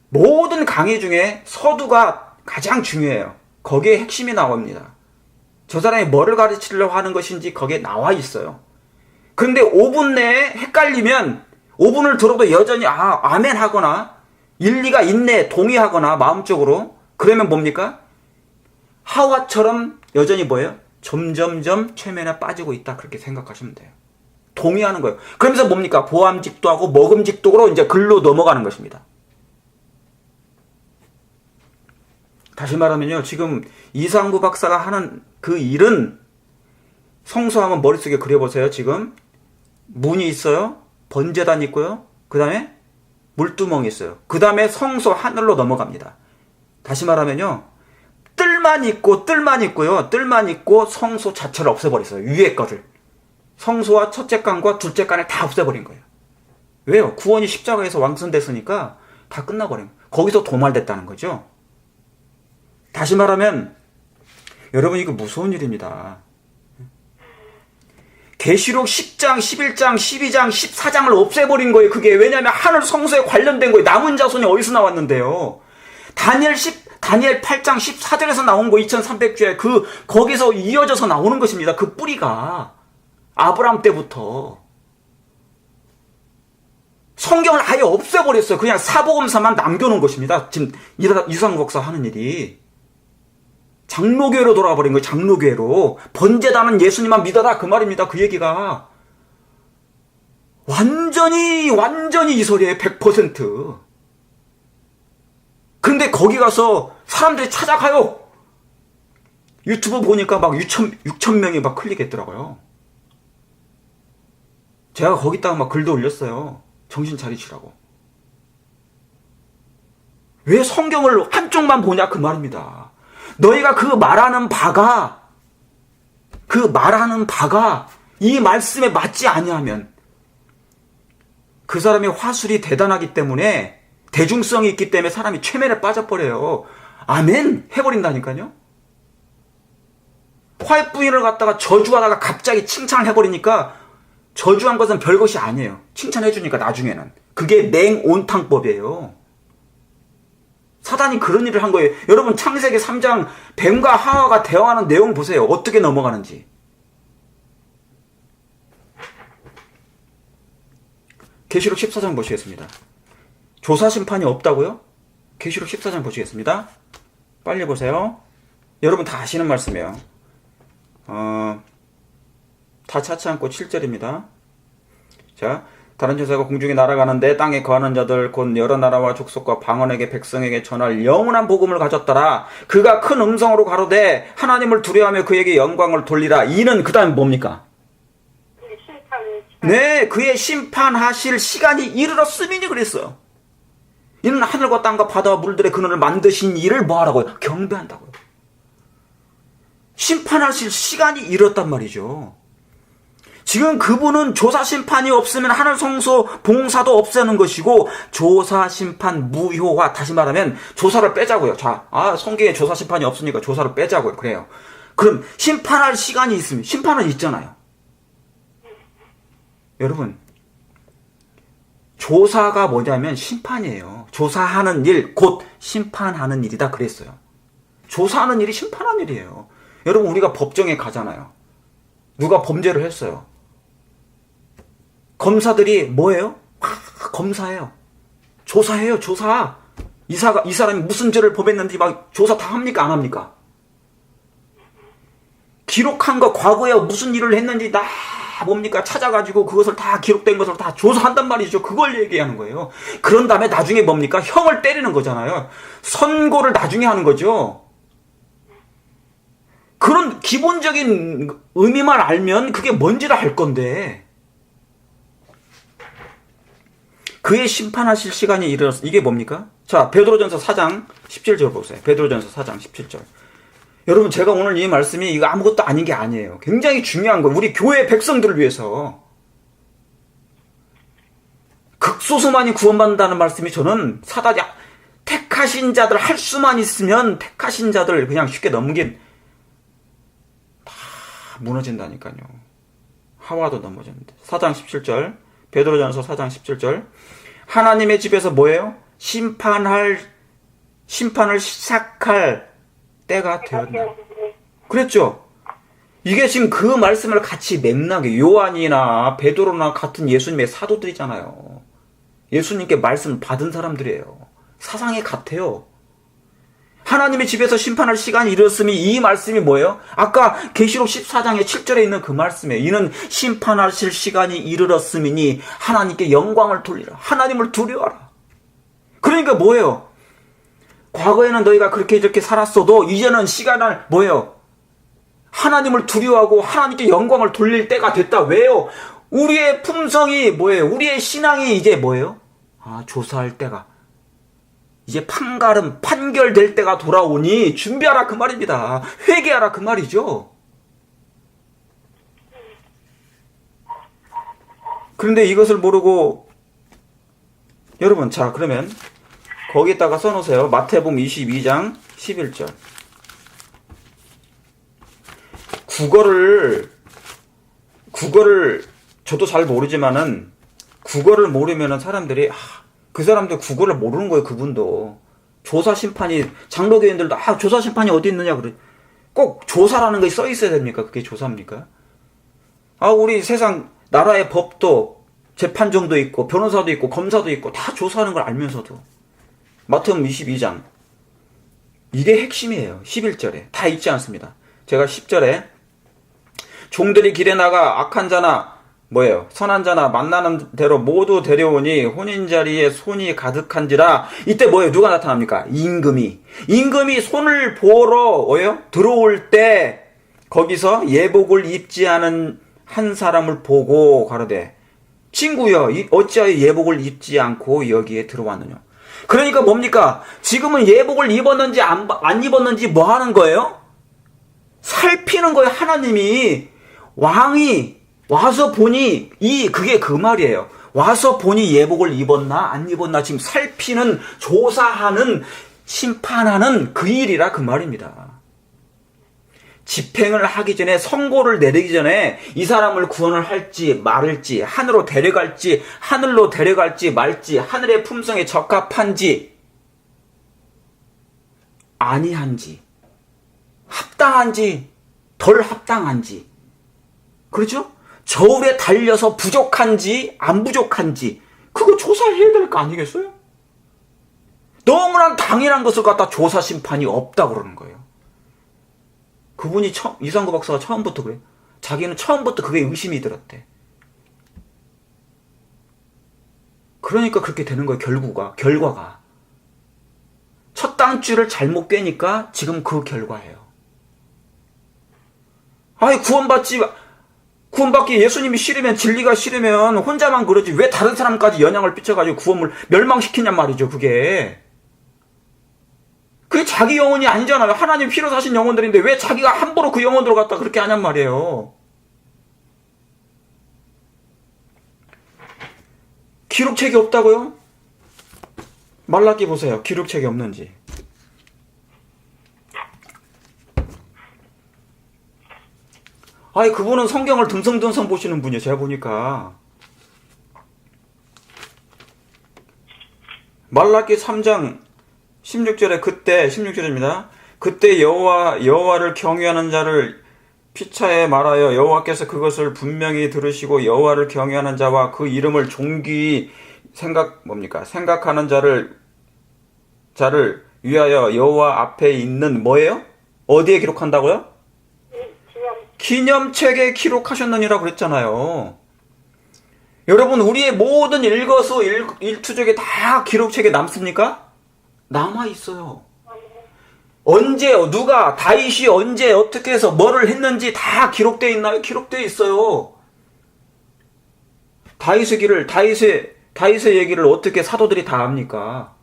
모든 강의 중에 서두가 가장 중요해요. 거기에 핵심이 나옵니다. 저 사람이 뭐를 가르치려고 하는 것인지 거기에 나와 있어요. 그런데 5분 내에 헷갈리면 5분을 들어도 여전히 아멘 하거나 일리가 있네 동의하거나 마음적으로 그러면 뭡니까? 하와처럼 여전히 뭐예요? 점점점 최면에 빠지고 있다 그렇게 생각하시면 돼요. 동의하는 거예요. 그러면서 뭡니까? 보암직도 하고 먹음직도로 이제 글로 넘어가는 것입니다. 다시 말하면요. 지금 이상구 박사가 하는 그 일은 성소하면 머릿속에 그려보세요. 지금 문이 있어요. 번제단 있고요. 그 다음에 물두멍이 있어요. 그 다음에 성소 하늘로 넘어갑니다. 다시 말하면요. 뜰만 있고요. 뜰만 있고 성소 자체를 없애버렸어요. 위에 거를. 성소와 첫째 간과 둘째 간을 다 없애버린 거예요. 왜요? 구원이 십자가에서 완성됐으니까 다 끝나버린 거예요. 거기서 도말됐다는 거죠. 다시 말하면 여러분 이거 무서운 일입니다. 계시록 10장, 11장, 12장, 14장을 없애버린 거예요. 그게 왜냐하면 하늘 성소에 관련된 거예요. 남은 자손이 어디서 나왔는데요. 다니엘 8장 14절에서 나온 거 2300주에 거기서 이어져서 나오는 것입니다. 그 뿌리가 아브라함 때부터 성경을 아예 없애버렸어요. 그냥 사복음서만 남겨놓은 것입니다. 지금 이상구 목사 하는 일이 장로교회로 돌아버린 거예요. 장로교회로. 번제단은 예수님만 믿어라 그 말입니다. 그 얘기가 완전히 이 소리예요. 100%. 근데 거기 가서 사람들이 찾아가요. 유튜브 보니까 막 6천 명이 막 클릭했더라고요. 제가 거기다가 막 글도 올렸어요. 정신 차리시라고. 왜 성경을 한쪽만 보냐 그 말입니다. 너희가 그 말하는 바가 이 말씀에 맞지 아니하면 그 사람의 화술이 대단하기 때문에 대중성이 있기 때문에 사람이 최면에 빠져버려요. 아멘 해버린다니까요. 화해부인을 갖다가 저주하다가 갑자기 칭찬을 해버리니까 저주한 것은 별것이 아니에요. 칭찬해주니까 나중에는. 그게 냉온탕법이에요. 사단이 그런 일을 한 거예요. 여러분 창세기 3장 뱀과 하와가 대화하는 내용 보세요. 어떻게 넘어가는지. 계시록 14장 보시겠습니다. 조사심판이 없다고요? 계시록 14장 보시겠습니다. 빨리 보세요. 여러분 다 아시는 말씀이에요. 다 찾지 않고 7절입니다. 자, 다른 천사가 공중에 날아가는데 땅에 거하는 자들 곧 여러 나라와 족속과 방언에게 백성에게 전할 영원한 복음을 가졌더라. 그가 큰 음성으로 가로되 하나님을 두려워하며 그에게 영광을 돌리라. 이는 그 다음에 뭡니까? 네, 그의 심판하실 시간이 이르렀음이니 그랬어요. 이는 하늘과 땅과 바다와 물들의 근원을 만드신 이를 뭐하라고요? 경배한다고요. 심판하실 시간이 이르렀단 말이죠. 지금 그분은 조사 심판이 없으면 하늘 성소 봉사도 없애는 것이고, 조사 심판 무효화, 다시 말하면 조사를 빼자고요. 자, 성경에 조사 심판이 없으니까 조사를 빼자고요. 그래요. 그럼 심판할 시간이 있으면 심판은 있잖아요. 여러분, 조사가 뭐냐면 심판이에요. 조사하는 일, 곧 심판하는 일이다 그랬어요. 조사하는 일이 심판하는 일이에요. 여러분, 우리가 법정에 가잖아요. 누가 범죄를 했어요. 검사들이 뭐예요? 검사해요. 조사해요, 조사. 이 사람이 무슨 죄를 범했는지 막 조사 다 합니까? 안 합니까? 기록한 거, 과거에 무슨 일을 했는지 다 뭡니까? 찾아가지고 그것을 다 기록된 것을 다 조사한단 말이죠. 그걸 얘기하는 거예요. 그런 다음에 나중에 뭡니까? 형을 때리는 거잖아요. 선고를 나중에 하는 거죠. 그런 기본적인 의미만 알면 그게 뭔지를 알 건데, 그의 심판하실 시간이 이르렀어. 이게 뭡니까? 자, 베드로전서 4장 17절 보세요. 베드로전서 4장 17절. 여러분, 제가 오늘 이 말씀이 이거 아무것도 아닌 게 아니에요. 굉장히 중요한 거예요. 우리 교회 백성들을 위해서. 극소수만이 구원받는다는 말씀이 저는 사다리 택하신 자들, 할 수만 있으면 택하신 자들 그냥 쉽게 넘긴 다 무너진다니까요. 하와도 넘어졌는데. 4장 17절. 베드로전서 4장 17절. 하나님의 집에서 뭐예요? 심판을 시작할 때가 되었나. 그랬죠? 이게 지금 그 말씀을 같이 맥락에, 요한이나 베드로나 같은 예수님의 사도들이잖아요. 예수님께 말씀 받은 사람들이에요. 사상이 같아요. 하나님의 집에서 심판할 시간이 이르렀으니, 이 말씀이 뭐예요? 아까 계시록 14장의 7절에 있는 그 말씀이에요. 이는 심판하실 시간이 이르렀음이니 하나님께 영광을 돌리라. 하나님을 두려워하라. 그러니까 뭐예요? 과거에는 너희가 그렇게 이렇게 살았어도 이제는 시간을 뭐예요? 하나님을 두려워하고 하나님께 영광을 돌릴 때가 됐다. 왜요? 우리의 품성이 뭐예요? 우리의 신앙이 이제 뭐예요? 조사할 때가, 이제 판결될 때가 돌아오니 준비하라 그 말입니다. 회개하라 그 말이죠. 그런데 이것을 모르고, 여러분, 자, 그러면 거기다가 써놓으세요. 마태복음 22장 11절. 국어를 저도 잘 모르지만은, 국어를 모르면은 사람들이 그 사람도 국어를 모르는 거예요. 그분도 조사 심판이, 장로교인들도 조사 심판이 어디 있느냐 그래. 꼭 조사라는 것이 써 있어야 됩니까? 그게 조사입니까? 우리 세상 나라의 법도 재판정도 있고 변호사도 있고 검사도 있고 다 조사하는 걸 알면서도. 마태복음 22장, 이게 핵심이에요. 11절에 다 있지 않습니다. 제가 10절에 종들이 길에 나가 악한 자나 뭐예요? 선한 자나 만나는 대로 모두 데려오니 혼인자리에 손이 가득한지라. 이때 뭐예요? 누가 나타납니까? 임금이 손을 보러 뭐예요? 들어올 때 거기서 예복을 입지 않은 한 사람을 보고 가로되, 친구여, 어찌하여 예복을 입지 않고 여기에 들어왔느냐. 그러니까 뭡니까? 지금은 예복을 입었는지 안 입었는지 뭐 하는 거예요? 살피는 거예요. 하나님이, 왕이 와서 보니, 그게 그 말이에요. 와서 보니 예복을 입었나 안 입었나 지금 살피는, 조사하는, 심판하는 그 일이라 그 말입니다. 집행을 하기 전에, 선고를 내리기 전에 이 사람을 구원을 할지 말을지, 하늘로 데려갈지 말지, 하늘의 품성에 적합한지 아니한지, 합당한지 덜 합당한지, 그렇죠? 저울에 달려서 부족한지 안 부족한지 그거 조사해야 될 거 아니겠어요? 너무나 당연한 것을 갖다 조사 심판이 없다고 그러는 거예요. 그분이 이상구 박사가 처음부터 그래. 자기는 처음부터 그게 의심이 들었대. 그러니까 그렇게 되는 거예요. 결과가. 첫 단추를 잘못 꿰니까 지금 그 결과예요. 구원받지 구원받기 예수님이 싫으면, 진리가 싫으면 혼자만 그러지 왜 다른 사람까지 영향을 끼쳐가지고 구원을 멸망시키냔 말이죠. 그게 자기 영혼이 아니잖아요. 하나님 피로 사신 영혼들인데 왜 자기가 함부로 그 영혼으로 갖다 그렇게 하냔 말이에요. 기록책이 없다고요? 말라기 보세요. 기록책이 없는지. 아니, 그분은 성경을 듬성듬성 보시는 분이에요. 제가 보니까. 말라기 3장 16절에 16절입니다. 그때 여호와를 경외하는 자를 피차에 말하여 여호와께서 그것을 분명히 들으시고 여호와를 경외하는 자와 그 이름을 존귀히 생각하는 자를 위하여 여호와 앞에 있는 뭐예요? 어디에 기록한다고요? 기념책에 기록하셨느니라 그랬잖아요. 여러분, 우리의 모든 일거수 일투족이 다 기록책에 남습니까? 남아 있어요. 언제 누가 다윗이 언제 어떻게 해서 뭐를 했는지 다 기록되어 있나요? 기록되어 있어요. 다윗의 얘기를 어떻게 사도들이 다 합니까?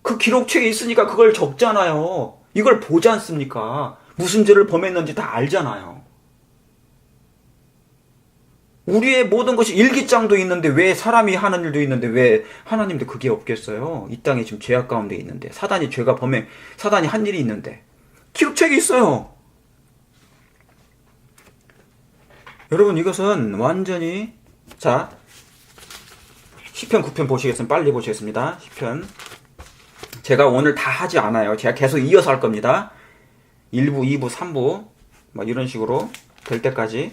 그 기록책에 있으니까 그걸 적잖아요. 이걸 보지 않습니까? 무슨 죄를 범했는지 다 알잖아요. 우리의 모든 것이 일기장도 있는데 왜 사람이 하는 일도 있는데 왜 하나님도 그게 없겠어요? 이 땅에 지금 죄악 가운데 있는데 사단이 한 일이 있는데 기록책이 있어요. 여러분, 이것은 완전히 시편 9편 보시겠습니다. 빨리 보시겠습니다. 시편. 제가 오늘 다 하지 않아요. 제가 계속 이어서 할 겁니다. 1부, 2부, 3부 막 이런 식으로 될 때까지.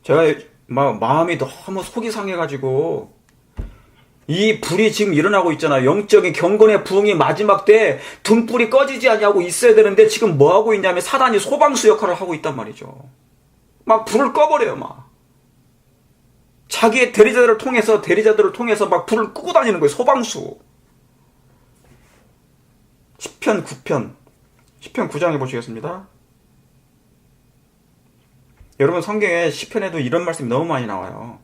제가 마음이 너무 속이 상해가지고 이 불이 지금 일어나고 있잖아요. 영적인 경건의 부흥이 마지막 때 등불이 꺼지지 않냐고 있어야 되는데 지금 뭐 하고 있냐면 사단이 소방수 역할을 하고 있단 말이죠. 막 불을 꺼버려요. 막 자기의 대리자들을 통해서 막 불을 끄고 다니는 거예요. 소방수. 시편 9장에 보시겠습니다. 여러분, 성경에 시편에도 이런 말씀이 너무 많이 나와요.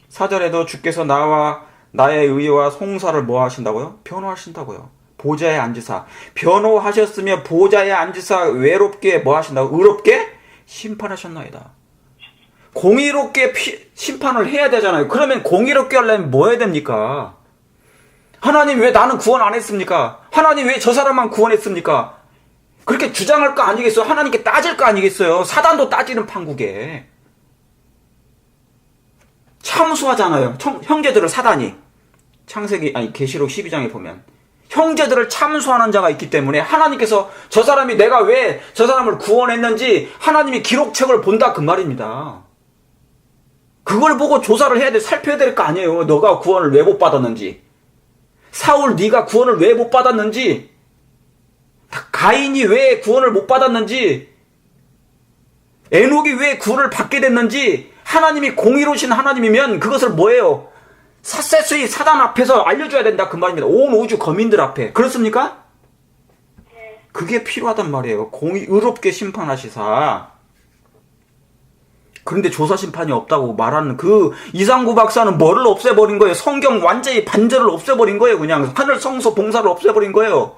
4절에도 주께서 나의 의와 송사를 뭐 하신다고요? 변호하신다고요. 보좌에 앉으사. 변호하셨으며 보좌에 앉으사 외롭게 뭐 하신다고? 의롭게 심판하셨나이다. 공의롭게 심판을 해야 되잖아요. 그러면 공의롭게 하려면 뭐 해야 됩니까? 하나님 왜 나는 구원 안 했습니까? 하나님 왜 저 사람만 구원했습니까? 그렇게 주장할 거 아니겠어요? 하나님께 따질 거 아니겠어요? 사단도 따지는 판국에. 참수하잖아요. 형제들을 사단이. 계시록 12장에 보면. 형제들을 참수하는 자가 있기 때문에 하나님께서 내가 왜 저 사람을 구원했는지 하나님이 기록책을 본다 그 말입니다. 그걸 보고 조사를 해야 살펴야 될 거 아니에요. 너가 구원을 왜 못 받았는지. 사울 네가 구원을 왜 못 받았는지. 가인이 왜 구원을 못 받았는지, 에녹이 왜 구원을 받게 됐는지, 하나님이 공의로우신 하나님이면 그것을 뭐예요? 샅샅이 사단 앞에서 알려줘야 된다 그 말입니다. 온 우주 거민들 앞에. 그렇습니까? 그게 필요하단 말이에요. 의롭게 심판하시사. 그런데 조사 심판이 없다고 말하는 그 이상구 박사는 뭐를 없애버린 거예요? 성경 완전히 반절을 없애버린 거예요. 그냥 하늘 성소 봉사를 없애버린 거예요.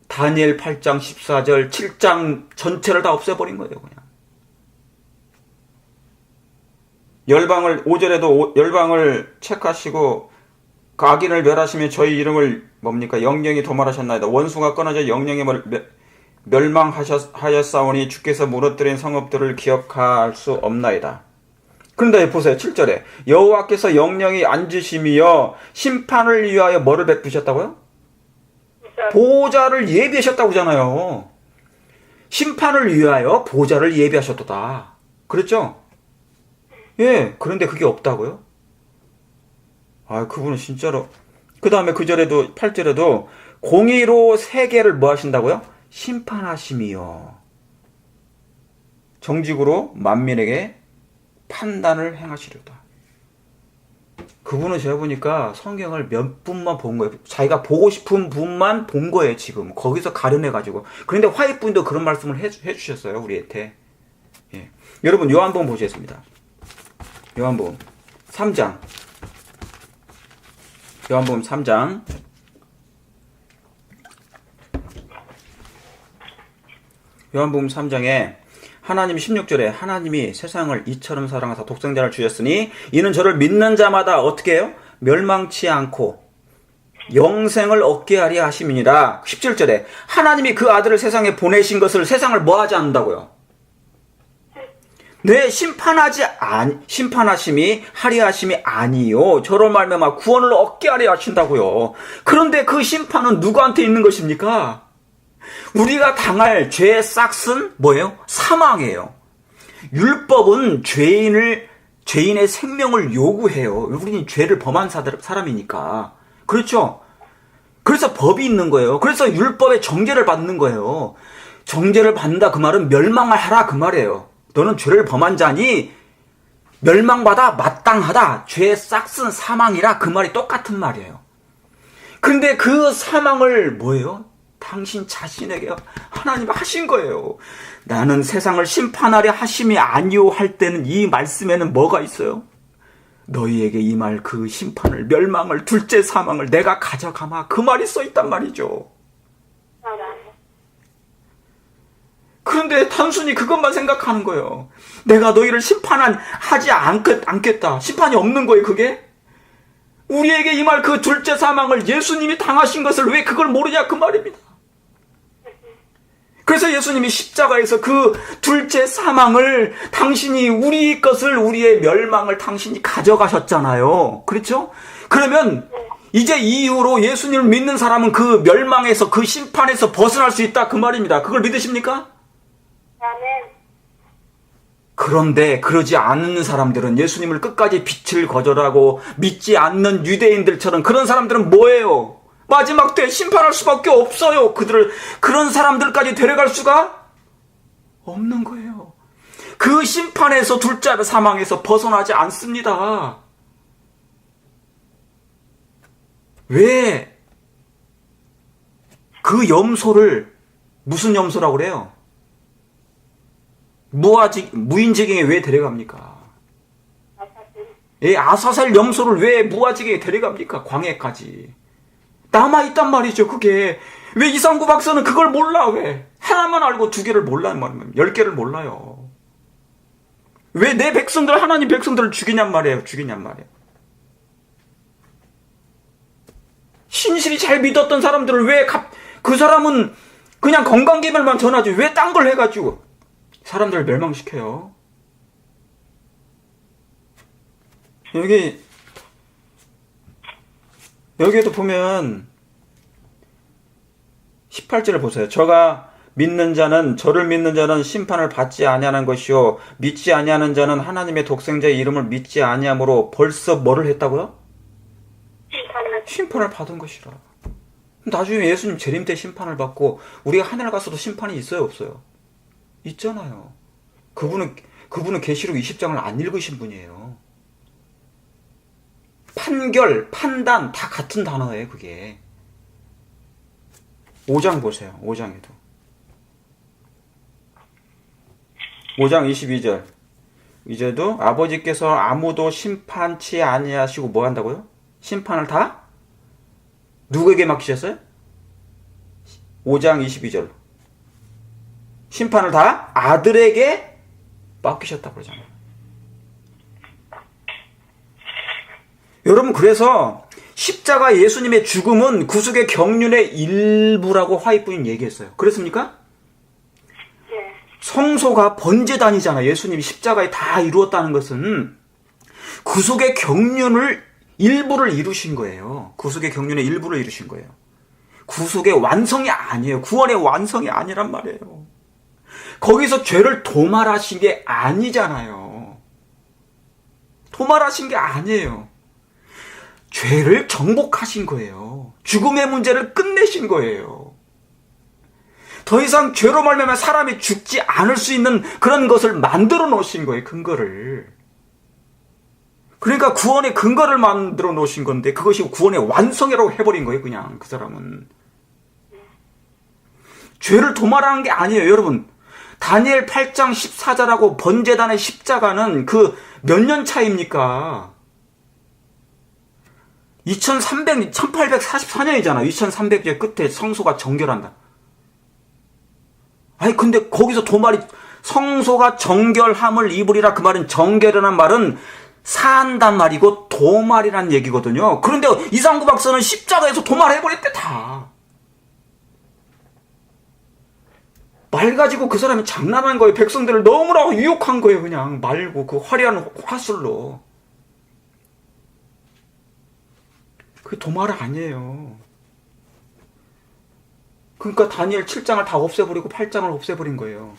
다니엘 8장 14절 7장 전체를 다 없애버린 거예요. 그냥 열방을 5절에도 열방을 책하시고 그 악인을 멸하시며 저희 이름을 뭡니까? 영영이 도말하셨나이다. 원수가 끊어져 영영이 멸망하였사오니 주께서 무너뜨린 성읍들을 기억할 수 없나이다. 그런데 보세요. 7절에 여호와께서 영영이 앉으심이여 심판을 위하여 뭐를 베푸셨다고요? 보좌를 예비하셨다고 하잖아요. 심판을 위하여 보좌를 예비하셨도다. 그랬죠? 예, 그런데 그게 없다고요? 그분은 진짜로. 그 다음에 8절에도 공의로 세계를 뭐 하신다고요? 심판하심이요. 정직으로 만민에게 판단을 행하시려다. 그분은 제가 보니까 성경을 몇 분만 본 거예요. 자기가 보고 싶은 분만 본 거예요, 지금. 거기서 가려내가지고. 그런데 화이트분도 그런 말씀을 해주셨어요, 우리한테. 예. 여러분, 요한복음 보시겠습니다. 요한복음 3장. 요한복음 3장. 요한복음 3장에 하나님 16절에 하나님이 세상을 이처럼 사랑하사 독생자를 주셨으니 이는 저를 믿는 자마다 어떻게 해요? 멸망치 않고 영생을 얻게 하려 하심이니라. 17절에 하나님이 그 아들을 세상에 보내신 것을 세상을 뭐 하지 않는다고요? 네, 심판하심이 하려 하심이 아니요 저로 말미암아 구원을 얻게 하려 하신다고요. 그런데 그 심판은 누구한테 있는 것입니까? 우리가 당할 죄의 싹은 뭐예요? 사망이에요. 율법은 죄인의 생명을 요구해요. 우리는 죄를 범한 사람이니까. 그렇죠? 그래서 법이 있는 거예요. 그래서 율법의 정죄를 받는 거예요. 정죄를 받는다 그 말은 멸망을 하라 그 말이에요. 너는 죄를 범한 자니 멸망받아 마땅하다. 죄의 싹은 사망이라 그 말이 똑같은 말이에요. 그런데 그 사망을 뭐예요? 당신 자신에게 하나님 하신 거예요. 나는 세상을 심판하려 하심이 아니오 할 때는 이 말씀에는 뭐가 있어요? 너희에게 임할 그 심판을, 멸망을, 둘째 사망을 내가 가져가마 그 말이 써 있단 말이죠. 그런데 단순히 그것만 생각하는 거예요. 내가 너희를 심판하지 않겠다. 심판이 없는 거예요, 그게? 우리에게 임할 그 둘째 사망을 예수님이 당하신 것을 왜 그걸 모르냐 그 말입니다. 그래서 예수님이 십자가에서 그 둘째 사망을 당신이 우리 것을 우리의 멸망을 당신이 가져가셨잖아요. 그렇죠? 그러면 이제 이후로 예수님을 믿는 사람은 그 멸망에서 그 심판에서 벗어날 수 있다 그 말입니다. 그걸 믿으십니까? 그런데 그러지 않는 사람들은 예수님을 끝까지 빛을 거절하고 믿지 않는 유대인들처럼 그런 사람들은 뭐예요? 마지막 때 심판할 수밖에 없어요. 그런 사람들까지 데려갈 수가 없는 거예요. 그 심판에서 둘째 사망에서 벗어나지 않습니다. 왜 그 염소를 무슨 염소라고 그래요? 무인지경에 왜 데려갑니까? 아사셀 염소를 왜 무아지경에 데려갑니까? 광해까지. 남아있단 말이죠, 그게. 왜 이상구 박사는 그걸 몰라, 왜? 하나만 알고 두 개를 몰라는 말이에요. 10개를 몰라요. 왜 내 백성들, 하나님 백성들을 죽이냔 말이에요, 신실히 잘 믿었던 사람들을 그 사람은 그냥 건강기별만 전하지, 왜 딴 걸 해가지고 사람들을 멸망시켜요? 여기에도 보면 18절을 보세요. 저를 믿는 자는 심판을 받지 아니하는 것이요 믿지 아니하는 자는 하나님의 독생자의 이름을 믿지 아니함으로 벌써 뭐를 했다고요? 심판을 받은 것이라. 나중에 예수님 재림 때 심판을 받고 우리가 하늘 가서도 심판이 있어요, 없어요? 있잖아요. 그분은 계시록 20장을 안 읽으신 분이에요. 판결, 판단 다 같은 단어예요, 그게. 5장 보세요. 5장에도. 5장 22절. 이제도 아버지께서 아무도 심판치 아니하시고 뭐 한다고요? 심판을 다 누구에게 맡기셨어요? 5장 22절. 심판을 다 아들에게 맡기셨다고 그러잖아요. 여러분, 그래서 십자가 예수님의 죽음은 구속의 경륜의 일부라고 화이트분이 얘기했어요. 그렇습니까? 네. 성소가 번제단이잖아요. 예수님이 십자가에 다 이루었다는 것은 구속의 경륜을 일부를 이루신 거예요. 구속의 경륜의 일부를 이루신 거예요. 구속의 완성이 아니에요. 구원의 완성이 아니란 말이에요. 거기서 죄를 도말하신 게 아니잖아요. 도말하신 게 아니에요. 죄를 정복하신 거예요. 죽음의 문제를 끝내신 거예요. 더 이상 죄로 말미암아 사람이 죽지 않을 수 있는 그런 것을 만들어 놓으신 거예요. 근거를. 그러니까 구원의 근거를 만들어 놓으신 건데 그것이 구원의 완성이라고 해버린 거예요. 그냥 그 사람은. 죄를 도말하는 게 아니에요. 여러분, 다니엘 8장 14절하고 번제단의 십자가는 그 몇 년 차입니까? 1844년이잖아. 2300년 끝에 성소가 정결한다. 아니 근데 거기서 도말이 성소가 정결함을 입으리라, 그 말은 정결이라는 말은 사한단 말이고 도말이란 얘기거든요. 그런데 이상구 박사는 십자가에서 도말해버렸대 다. 말 가지고 그 사람이 장난한 거예요. 백성들을 너무나 유혹한 거예요. 그냥 말고 그 화려한 화술로. 그게 도말 아니에요. 그러니까 다니엘 7장을 다 없애버리고 8장을 없애버린 거예요.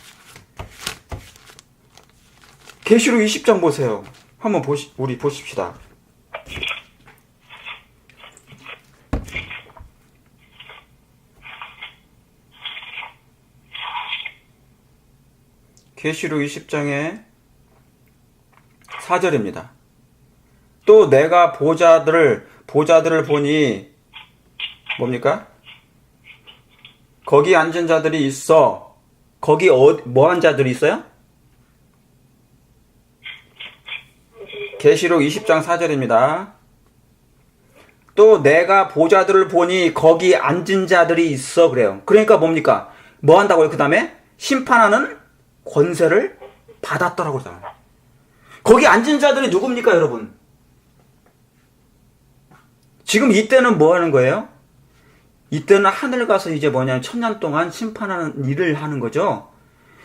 계시록 20장 보세요. 한번 우리 보십시다. 계시록 20장의 4절입니다. 또 내가 보자들을 보니 뭡니까? 거기 앉은 자들이 있어. 거기 뭐한 자들이 있어요? 계시록 20장 4절입니다. 또 내가 보자들을 보니 거기 앉은 자들이 있어 그래요. 그러니까 뭡니까? 뭐 한다고요? 그 다음에 심판하는 권세를 받았더라고 그러잖아요. 거기 앉은 자들이 누굽니까, 여러분? 지금 이때는 뭐 하는 거예요? 이때는 하늘 가서 이제 뭐냐면 1000년 동안 심판하는 일을 하는 거죠.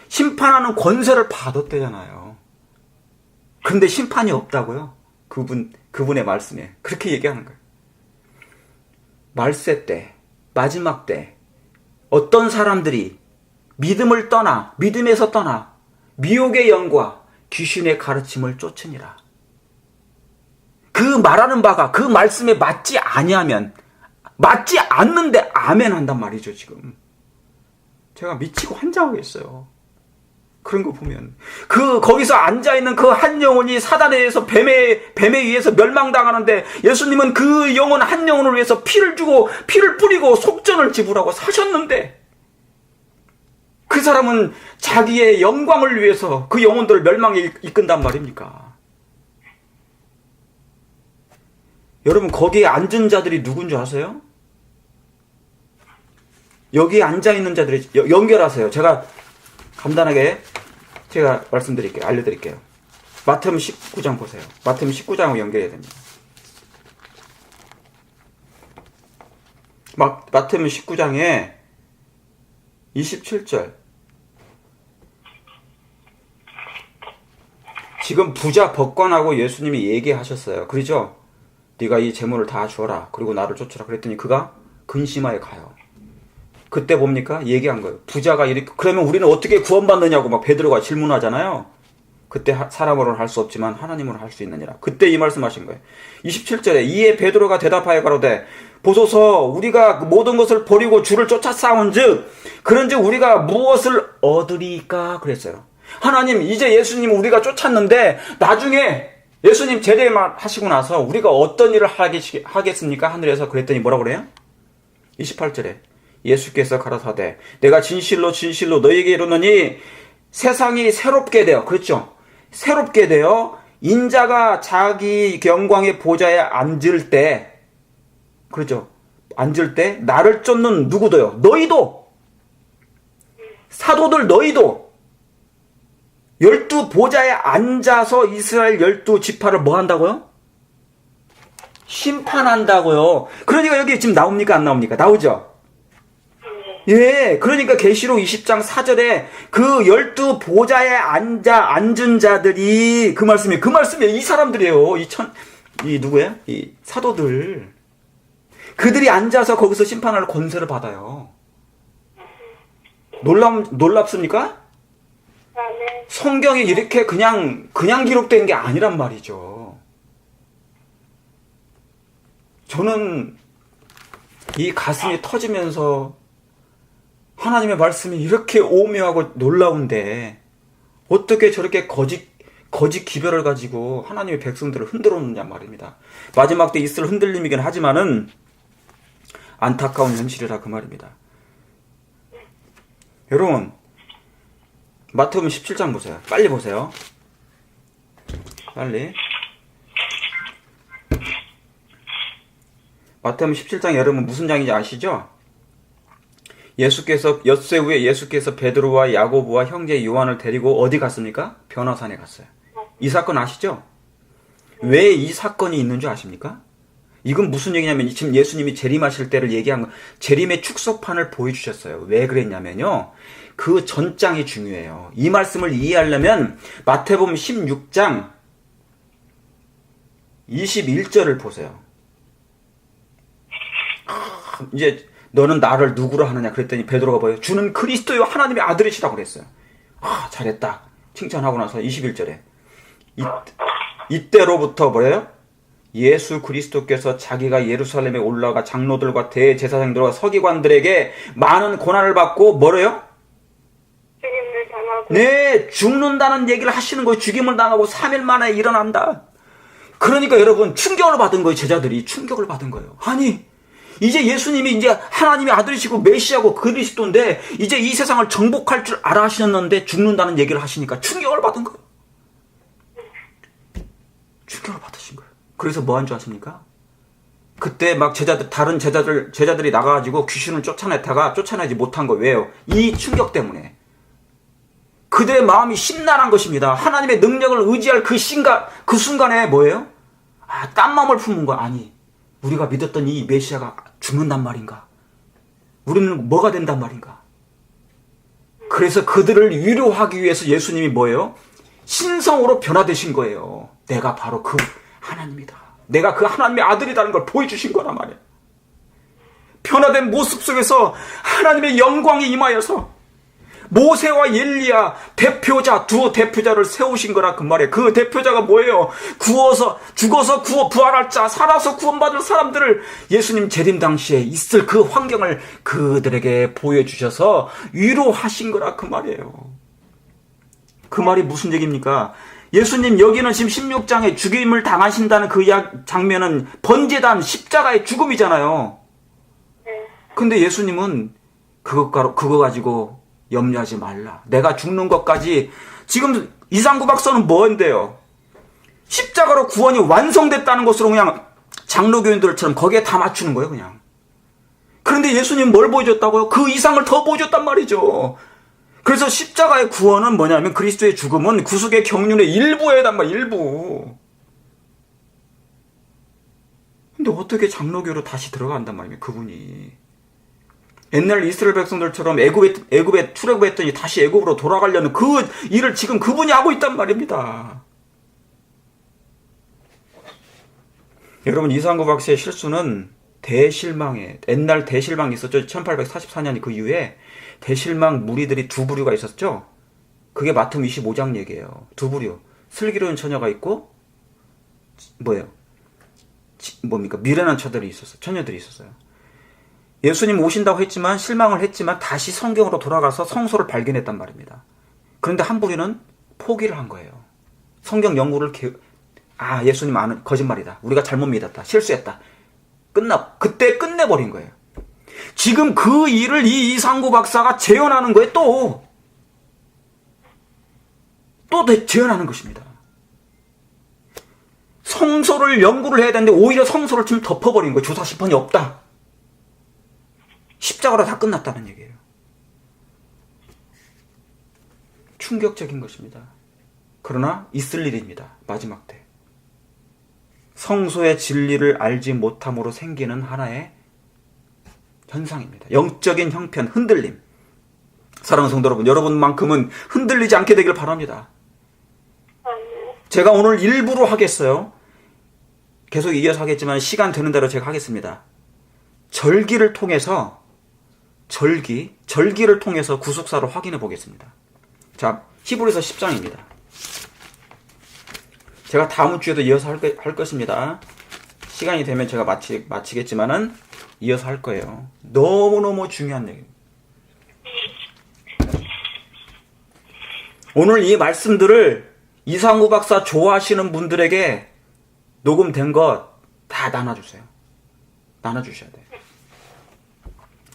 심판하는 권세를 받았대잖아요. 근데 심판이 없다고요? 그분의 말씀에 그렇게 얘기하는 거예요. 말세 때, 마지막 때 어떤 사람들이 믿음에서 떠나 미혹의 영과 귀신의 가르침을 쫓으니라. 그 말하는 바가 그 말씀에 맞지 않는데 아멘 한단 말이죠. 지금 제가 미치고 환장하겠어요. 그런 거 보면 거기서 앉아있는 그 한 영혼이 사단에 의해서 뱀에 의해서 멸망당하는데 예수님은 그 영혼 한 영혼을 위해서 피를 주고 피를 뿌리고 속전을 지불하고 사셨는데 그 사람은 자기의 영광을 위해서 그 영혼들을 멸망에 이끈단 말입니까? 여러분, 거기에 앉은 자들이 누군 줄 아세요? 여기에 앉아있는 자들이, 연결하세요. 제가 간단하게 말씀드릴게요. 알려드릴게요. 마태복음 19장 보세요. 마태복음 19장하고 연결해야 됩니다. 마태복음 19장에 27절. 지금 부자 법관하고 예수님이 얘기하셨어요. 그러죠? 네가 이 재물을 다 주어라. 그리고 나를 쫓으라. 그랬더니 그가 근심하에 가요. 그때 뭡니까? 얘기한 거예요. 부자가 이렇게, 그러면 우리는 어떻게 구원받느냐고 막 베드로가 질문하잖아요. 그때 사람으로는 할 수 없지만 하나님으로 할 수 있느니라. 그때 이 말씀하신 거예요. 27절에 이에 베드로가 대답하여 가로되 보소서 우리가 모든 것을 버리고 주를 쫓아 싸운즉 그런즉 우리가 무엇을 얻으리까 그랬어요. 하나님, 이제 예수님 우리가 쫓았는데 나중에 예수님 제대만 하시고 나서 우리가 어떤 일을 하겠습니까? 하늘에서. 그랬더니 뭐라고 그래요? 28절에 예수께서 가라사대 내가 진실로 진실로 너희에게 이르노니 세상이 새롭게 되어, 그렇죠? 새롭게 되어 인자가 자기 영광의 보좌에 앉을 때, 그렇죠? 앉을 때 나를 쫓는 누구도요? 너희도, 사도들 너희도 12 보좌에 앉아서 이스라엘 12지파를 뭐 한다고요? 심판한다고요. 그러니까 여기 지금 나옵니까? 안 나옵니까? 나오죠? 예, 그러니까 계시록 20장 4절에 그 12 보좌에 앉은 자들이 그 말씀이에요. 이 사람들이에요. 이 누구예요? 이 사도들. 그들이 앉아서 거기서 심판할 권세를 받아요. 놀랍습니까? 성경이 이렇게 그냥 기록된 게 아니란 말이죠. 저는 이 가슴이 터지면서 하나님의 말씀이 이렇게 오묘하고 놀라운데 어떻게 저렇게 거짓 기별을 가지고 하나님의 백성들을 흔들어 놓느냐 말입니다. 마지막 때 있을 흔들림이긴 하지만은 안타까운 현실이라 그 말입니다. 여러분, 마태복음 17장 보세요. 빨리 보세요. 빨리. 마태복음 17장 여러분 무슨 장인지 아시죠? 예수께서 엿새 후에 예수께서 베드로와 야고보와 형제 요한을 데리고 어디 갔습니까? 변화산에 갔어요. 이 사건 아시죠? 왜 이 사건이 있는 줄 아십니까? 이건 무슨 얘기냐면 지금 예수님이 재림하실 때를 얘기한 거, 재림의 축소판을 보여주셨어요. 왜 그랬냐면요, 그 전장이 중요해요. 이 말씀을 이해하려면 마태복음 16장 21절을 보세요. 이제 너는 나를 누구로 하느냐 그랬더니 베드로가 뭐예요? 주는 그리스도요 하나님의 아들이시라고 그랬어요. 잘했다 칭찬하고 나서 21절에 이때로부터 뭐예요? 예수 그리스도께서 자기가 예루살렘에 올라가 장로들과 대제사장들과 서기관들에게 많은 고난을 받고 뭐래요? 죽임을 당하고. 네, 죽는다는 얘기를 하시는 거예요. 죽임을 당하고 3일 만에 일어난다. 그러니까 여러분 충격을 받은 거예요. 제자들이 충격을 받은 거예요. 아니, 이제 예수님이 이제 하나님의 아들이시고 메시아고 그리스도인데 이제 이 세상을 정복할 줄 알아 하셨는데 죽는다는 얘기를 하시니까 충격을 받은 거예요. 충격을 받으신 거예요. 그래서 뭐 한 줄 아십니까? 그때 막 다른 제자들이 나가가지고 귀신을 쫓아내지 못한 거 왜요? 이 충격 때문에. 그들의 마음이 심란한 것입니다. 하나님의 능력을 의지할 그 순간에 뭐예요? 딴마음을 품은 거 아니. 우리가 믿었던 이 메시아가 죽는단 말인가? 우리는 뭐가 된단 말인가? 그래서 그들을 위로하기 위해서 예수님이 뭐예요? 신성으로 변화되신 거예요. 내가 바로 그 하나님이다. 내가 그 하나님의 아들이라는 걸 보여주신 거란 말이에요. 변화된 모습 속에서 하나님의 영광이 임하여서 모세와 엘리야 두 대표자를 세우신 거라 그 말이에요. 그 대표자가 뭐예요? 죽어서 부활할 자, 살아서 구원받을 사람들을 예수님 재림 당시에 있을 그 환경을 그들에게 보여주셔서 위로하신 거라 그 말이에요. 그 말이 무슨 얘기입니까? 예수님 여기는 지금 16장에 죽임을 당하신다는 그 장면은 번제단 십자가의 죽음이잖아요. 근데 예수님은 그거 가지고 염려하지 말라. 내가 죽는 것까지. 지금 이상구 박사는 뭐인데요? 십자가로 구원이 완성됐다는 것으로 그냥 장로교인들처럼 거기에 다 맞추는 거예요, 그냥. 그런데 예수님 뭘 보여줬다고요? 그 이상을 더 보여줬단 말이죠. 그래서 십자가의 구원은 뭐냐면 그리스도의 죽음은 구속의 경륜의 일부에단 말이에요, 일부. 근데 어떻게 장로교로 다시 들어간단 말이에요, 그분이. 옛날 이스라엘 백성들처럼 애굽에 출애굽했더니 다시 애굽으로 돌아가려는 그 일을 지금 그분이 하고 있단 말입니다. 여러분, 이상구 박사의 실수는 옛날 대실망이 있었죠. 1844년 그 이후에 대실망 무리들이 두 부류가 있었죠. 그게 마태복음 25장 얘기예요. 두 부류. 슬기로운 처녀가 있고 미련한 처녀들이 있었어요. 예수님 오신다고 했지만 실망을 했지만 다시 성경으로 돌아가서 성소를 발견했단 말입니다. 그런데 한 부류는 포기를 한 거예요. 성경 연구를 예수님 거짓말이다. 우리가 잘못 믿었다. 실수했다. 그때 끝내버린 거예요. 지금 그 일을 이 이상구 박사가 재현하는 거예요. 또 재현하는 것입니다. 성소를 연구를 해야 되는데 오히려 성소를 지금 덮어버린 거예요. 조사심판이 없다. 십자가로 다 끝났다는 얘기예요. 충격적인 것입니다. 그러나 있을 일입니다. 마지막 때. 성소의 진리를 알지 못함으로 생기는 하나의 현상입니다. 영적인 형편, 흔들림. 사랑하는 성도 여러분, 여러분만큼은 흔들리지 않게 되길 바랍니다. 제가 오늘 일부러 하겠어요. 계속 이어서 하겠지만 시간 되는 대로 제가 하겠습니다. 절기를 통해서 구속사를 확인해 보겠습니다. 자, 히브리서 10장입니다. 제가 다음 주에도 이어서 할 것입니다. 시간이 되면 제가 마치겠지만은 이어서 할 거예요. 너무너무 중요한 얘기입니다. 오늘 이 말씀들을 이상구 박사 좋아하시는 분들에게 녹음된 거 다 나눠주세요. 나눠주셔야 돼요.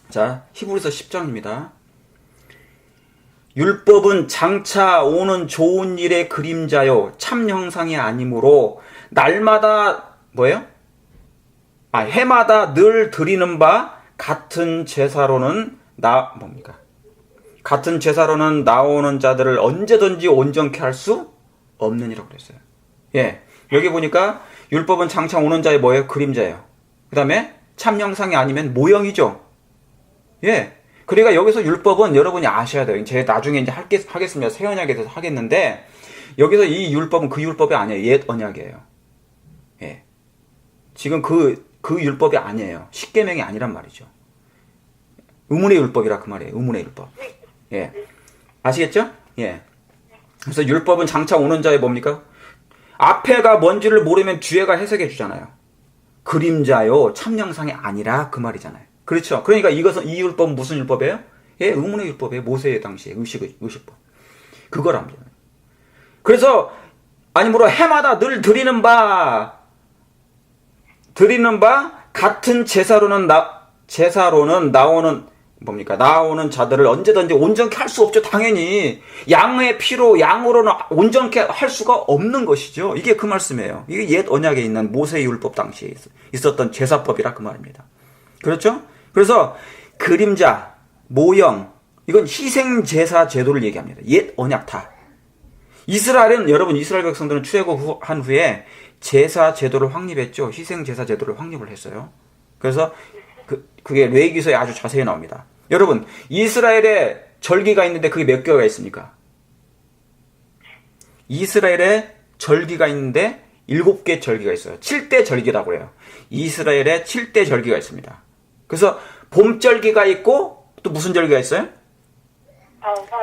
자, 히브리서 10장입니다. 율법은 장차 오는 좋은 일의 그림자요 참 형상이 아니므로 날마다 뭐예요? 해마다 늘 드리는 바 같은 제사로는 뭡니까? 같은 제사로는 나오는 자들을 언제든지 온전케 할 수 없느니라고 그랬어요. 예. 여기 보니까 율법은 장차 오는 자의 뭐예요? 그림자예요. 그 다음에 참 형상이 아니면 모형이죠. 예. 그러니까 여기서 율법은 여러분이 아셔야 돼요. 제가 나중에 이제 하겠습니다. 새 언약에 대해서 하겠는데, 여기서 이 율법은 그 율법이 아니에요. 옛 언약이에요. 예. 지금 그 율법이 아니에요. 십계명이 아니란 말이죠. 의문의 율법이라 그 말이에요. 의문의 율법. 예. 아시겠죠? 예. 그래서 율법은 장차 오는 자의 뭡니까? 앞에가 뭔지를 모르면 뒤에가 해석해 주잖아요. 그림자요, 참영상이 아니라 그 말이잖아요. 그렇죠? 그러니까 이 율법은 무슨 율법이에요? 예, 의문의 율법이에요. 모세의 당시에 의식법. 그거랍니다. 그래서 아니므로 해마다 늘 드리는 바 같은 제사로는 나오는 뭡니까? 나오는 자들을 언제든지 온전케 할 수 없죠. 당연히 양의 피로 양으로는 온전케 할 수가 없는 것이죠. 이게 그 말씀이에요. 이게 옛 언약에 있는 모세의 율법 당시에 있었던 제사법이라 그 말입니다. 그렇죠? 그래서 그림자, 모형, 이건 희생 제사 제도를 얘기합니다. 옛 언약 다. 여러분 이스라엘 백성들은 출애굽한 후에 제사 제도를 확립했죠. 희생 제사 제도를 확립을 했어요. 그래서 그게 레위기서에 아주 자세히 나옵니다. 여러분, 이스라엘에 절기가 있는데 그게 몇 개가 있습니까? 이스라엘에 절기가 있는데 7개 절기가 있어요. 7대 절기라고 해요. 이스라엘에 7대 절기가 있습니다. 그래서 봄 절기가 있고 또 무슨 절기가 있어요?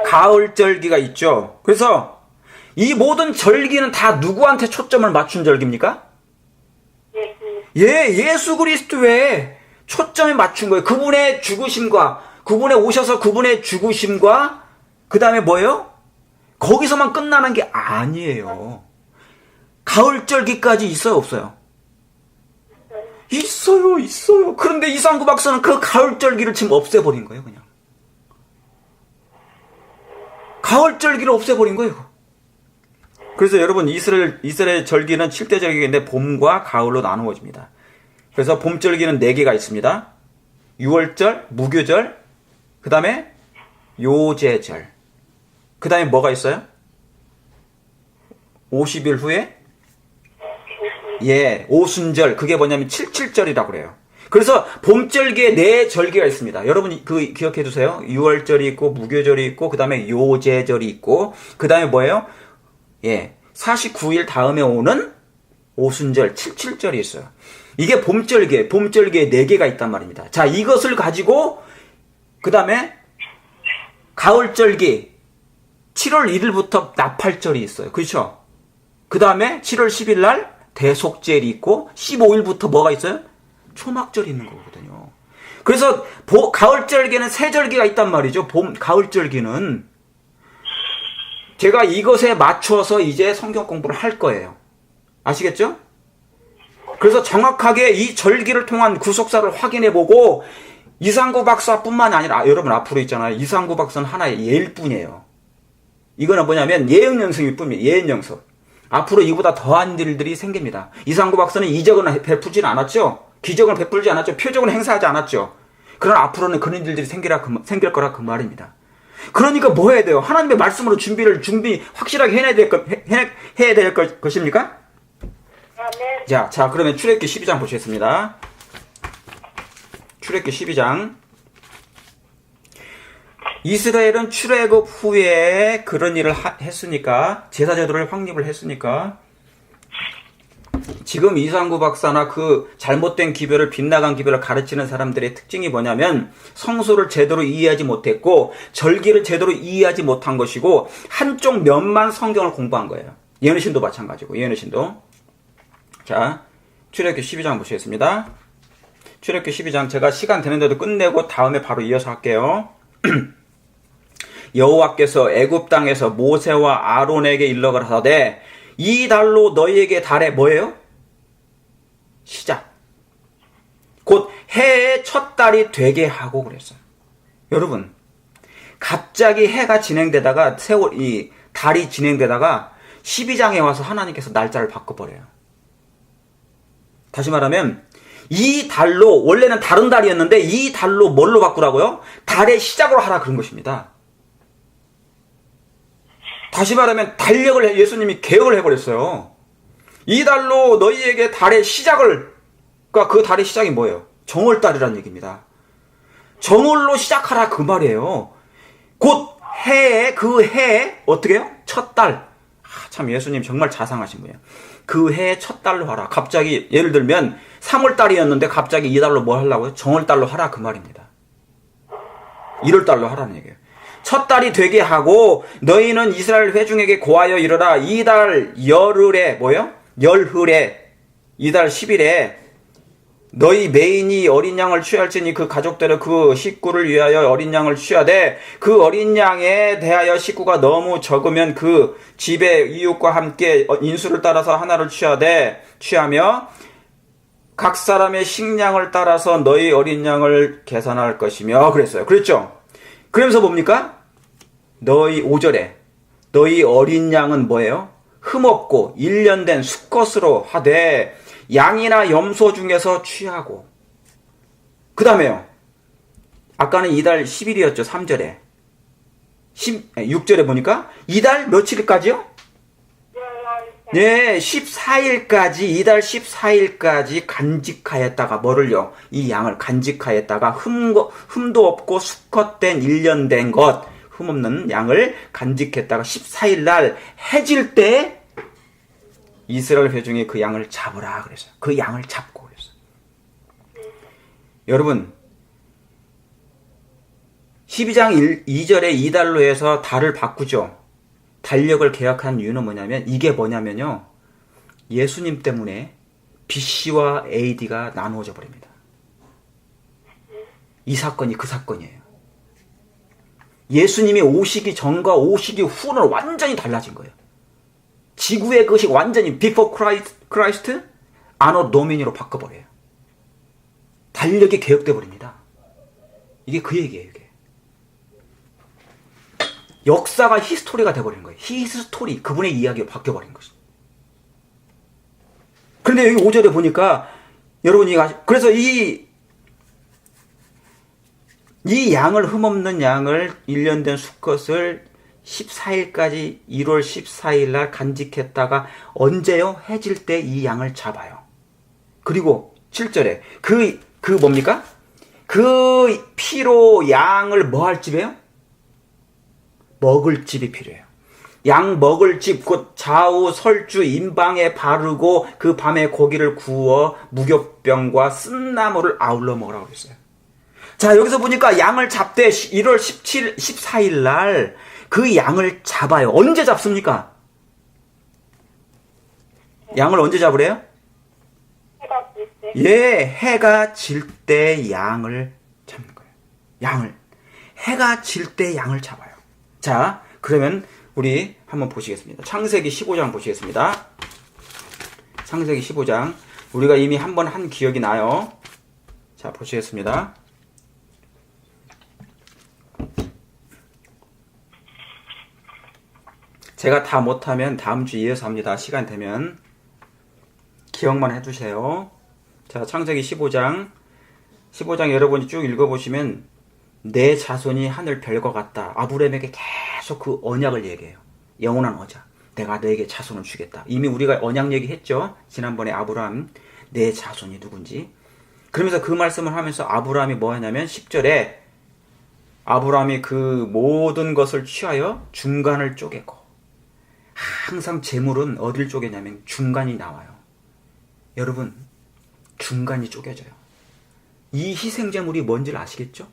가을 절기가 있죠. 그래서 이 모든 절기는 다 누구한테 초점을 맞춘 절기입니까? 예수 그리스도에 초점을 맞춘 거예요. 그분의 죽으심과 그분의 죽으심과 그 다음에 뭐예요? 거기서만 끝나는 게 아니에요. 가을절기까지 있어요, 없어요? 있어요. 그런데 이상구 박사는 그 가을절기를 지금 없애버린 거예요, 그냥. 가을절기를 없애버린 거예요. 그래서 여러분, 이스라엘 절기는 7대 절기인데 봄과 가을로 나누어집니다. 그래서 봄절기는 4개가 있습니다. 유월절, 무교절, 그 다음에 요제절. 그 다음에 뭐가 있어요? 50일 후에? 예, 오순절. 그게 뭐냐면 77절이라고 그래요. 그래서 봄절기에 4절기가 있습니다. 여러분 기억해 두세요. 유월절이 있고 무교절이 있고 그 다음에 요제절이 있고 그 다음에 뭐예요? 예, 49일 다음에 오는 오순절 77절이 있어요. 이게 봄절기에 4개가 있단 말입니다. 자, 이것을 가지고 그 다음에 가을절기 7월 1일부터 나팔절이 있어요. 그렇죠? 그 다음에 7월 10일 날 대속절이 있고 15일부터 뭐가 있어요? 초막절이 있는 거거든요. 그래서 가을절기는 3절기가 있단 말이죠. 가을절기는 제가 이것에 맞춰서 이제 성경 공부를 할 거예요. 아시겠죠? 그래서 정확하게 이 절기를 통한 구속사를 확인해보고 이상구 박사뿐만 아니라 여러분 앞으로 있잖아요. 이상구 박사는 하나의 예일 뿐이에요. 이거는 뭐냐면 예언연습일 뿐이에요. 예언연습. 앞으로 이보다 더한 일들이 생깁니다. 이상구 박사는 이적은 베풀지 않았죠. 기적을 베풀지 않았죠. 표적을 행사하지 않았죠. 그러나 앞으로는 그런 일들이 생길 거라 그 말입니다. 그러니까 뭐 해야 돼요? 하나님의 말씀으로 준비 확실하게 해야 될 것입니까? 네. 자, 그러면 출애굽기 12장 보시겠습니다. 출애굽기 12장. 이스라엘은 출애굽 후에 그런 일을 했으니까, 제사제도를 확립을 했으니까, 지금 이상구 박사나 그 잘못된 기별을, 빗나간 기별을 가르치는 사람들의 특징이 뭐냐면, 성소를 제대로 이해하지 못했고, 절기를 제대로 이해하지 못한 것이고, 한쪽 면만 성경을 공부한 거예요. 예언신도 마찬가지고, 예언신도. 자, 출애굽기 12장 보시겠습니다. 출애굽기 12장 제가 시간 되는데도 끝내고 다음에 바로 이어서 할게요. 여호와께서 애굽 땅에서 모세와 아론에게 일러 가라사대 이 달로 너희에게 달의 뭐예요? 시작. 곧 해의 첫 달이 되게 하고 그랬어요. 여러분, 갑자기 해가 진행되다가 이 달이 진행되다가 12장에 와서 하나님께서 날짜를 바꿔버려요. 다시 말하면 이 달로, 원래는 다른 달이었는데 이 달로 뭘로 바꾸라고요? 달의 시작으로 하라 그런 것입니다. 다시 말하면 달력을 예수님이 개혁을 해버렸어요. 이 달로 너희에게 달의 시작을, 그러니까 그 달의 시작이 뭐예요? 정월달이라는 얘기입니다. 정월로 시작하라 그 말이에요. 곧 해에, 그 해에 어떻게 해요? 첫 달. 참 예수님 정말 자상하신 분이에요. 그 해의 첫 달로 하라. 갑자기 예를 들면 3월달이었는데 갑자기 이 달로 뭐 하려고요? 정월달로 하라 그 말입니다. 1월달로 하라는 얘기예요. 첫 달이 되게 하고 너희는 이스라엘 회중에게 고하여 이르라. 이 달 열흘에 뭐요? 열흘에 이 달 10일에 너희 메인이 어린 양을 취할지니 그 가족들의 그 식구를 위하여 어린 양을 취하되 그 어린 양에 대하여 식구가 너무 적으면 그 집의 이웃과 함께 인수를 따라서 하나를 취하며 각 사람의 식량을 따라서 너희 어린 양을 계산할 것이며 그랬어요. 그랬죠? 그러면서 뭡니까? 너희 5절에 너희 어린 양은 뭐예요? 흠없고 1년 된 수컷으로 하되 양이나 염소 중에서 취하고 그 다음에요. 아까는 이달 10일이었죠. 3절에 6절에 보니까 이달 며칠까지요? 네, 14일까지 이달 14일까지 간직하였다가 뭐를요? 이 양을 간직하였다가 흠도 없고 수컷된 1년 된 것 흠없는 양을 간직했다가 14일 날 해질 때 이스라엘 회중이 그 양을 잡으라 그랬어요. 그 양을 잡고 그랬어요. 여러분 12장 2절에 이달로 해서 달을 바꾸죠. 달력을 개혁한 이유는 뭐냐면 이게 뭐냐면요. 예수님 때문에 BC와 AD가 나누어져 버립니다. 이 사건이 그 사건이에요. 예수님이 오시기 전과 오시기 후는 완전히 달라진 거예요. 지구의 것이 완전히 before Christ, anno Domini로 바꿔버려요. 달력이 개혁돼 버립니다. 이게 그 얘기예요. 이게. 역사가 히스토리가 돼버린 거예요. 히스토리, 그분의 이야기가 바뀌어버린 것이죠. 그런데 여기 5절에 보니까 여러분이 그래서 이 양을 흠없는 양을 1년 된 수컷을 14일까지 1월 14일 날 간직했다가 언제요? 해질 때 이 양을 잡아요. 그리고 7절에 그 뭡니까? 그 피로 양을 뭐 할 집이에요? 먹을 집이 필요해요. 양 먹을 집, 곧 좌우 설주 임방에 바르고 그 밤에 고기를 구워 무교병과 쓴나물을 아울러 먹으라고 그랬어요. 자, 여기서 보니까 양을 잡되 1월 14일 날 그 양을 잡아요. 언제 잡습니까? 양을 언제 잡으래요? 예, 해가 질 때 양을 잡는 거예요. 양을. 해가 질 때 양을 잡아요. 자, 그러면 우리 한번 보시겠습니다. 창세기 15장 보시겠습니다. 창세기 15장. 우리가 이미 한번 한 기억이 나요. 자, 보시겠습니다. 제가 다 못하면 다음 주 이어서 합니다. 시간 되면. 기억만 해두세요. 자, 창세기 15장. 15장 여러분이 쭉 읽어보시면 내 자손이 하늘 별과 같다. 아브라함에게 계속 그 언약을 얘기해요. 영원한 언약. 내가 너에게 자손을 주겠다. 이미 우리가 언약 얘기했죠. 지난번에 아브라함 내 자손이 누군지. 그러면서 그 말씀을 하면서 아브라함이 뭐 하냐면 10절에 아브라함이 그 모든 것을 취하여 중간을 쪼개고 항상 재물은 어딜 쪼개냐면 중간이 나와요. 여러분 중간이 쪼개져요. 이 희생제물이 뭔지를 아시겠죠?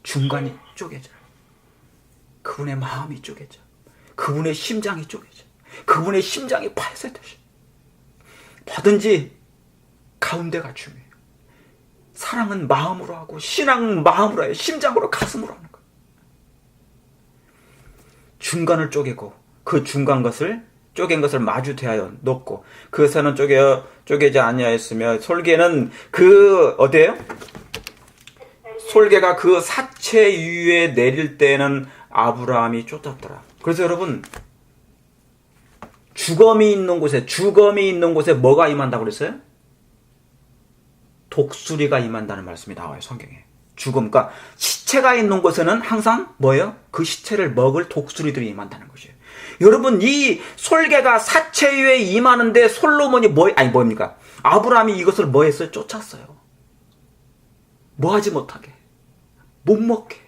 중간이 쪼개져요. 그분의 마음이 쪼개져. 그분의 심장이 쪼개져. 그분의 심장이 파쇄되죠. 뭐든지 가운데가 중요해요. 사랑은 마음으로 하고 신앙은 마음으로 해요. 심장으로 가슴으로 하는 거예요. 중간을 쪼개고 그 중간 것을 쪼갠 것을 마주 대하여 놓고 그 새는 쪼개지 아니하였으며 솔개는 그 어디에요? 솔개가 그 사체 위에 내릴 때는 아브라함이 쫓았더라. 그래서 여러분 주검이 있는 곳에 뭐가 임한다고 그랬어요? 독수리가 임한다는 말씀이 나와요, 성경에. 죽음, 그러니까 시체가 있는 곳에는 항상 뭐예요? 그 시체를 먹을 독수리들이 임한다는 것이에요. 여러분, 이 솔개가 사체 위에 임하는데 솔로몬이 뭡니까? 아브라함이 이것을 뭐 했어요? 쫓았어요. 뭐 하지 못하게. 못 먹게.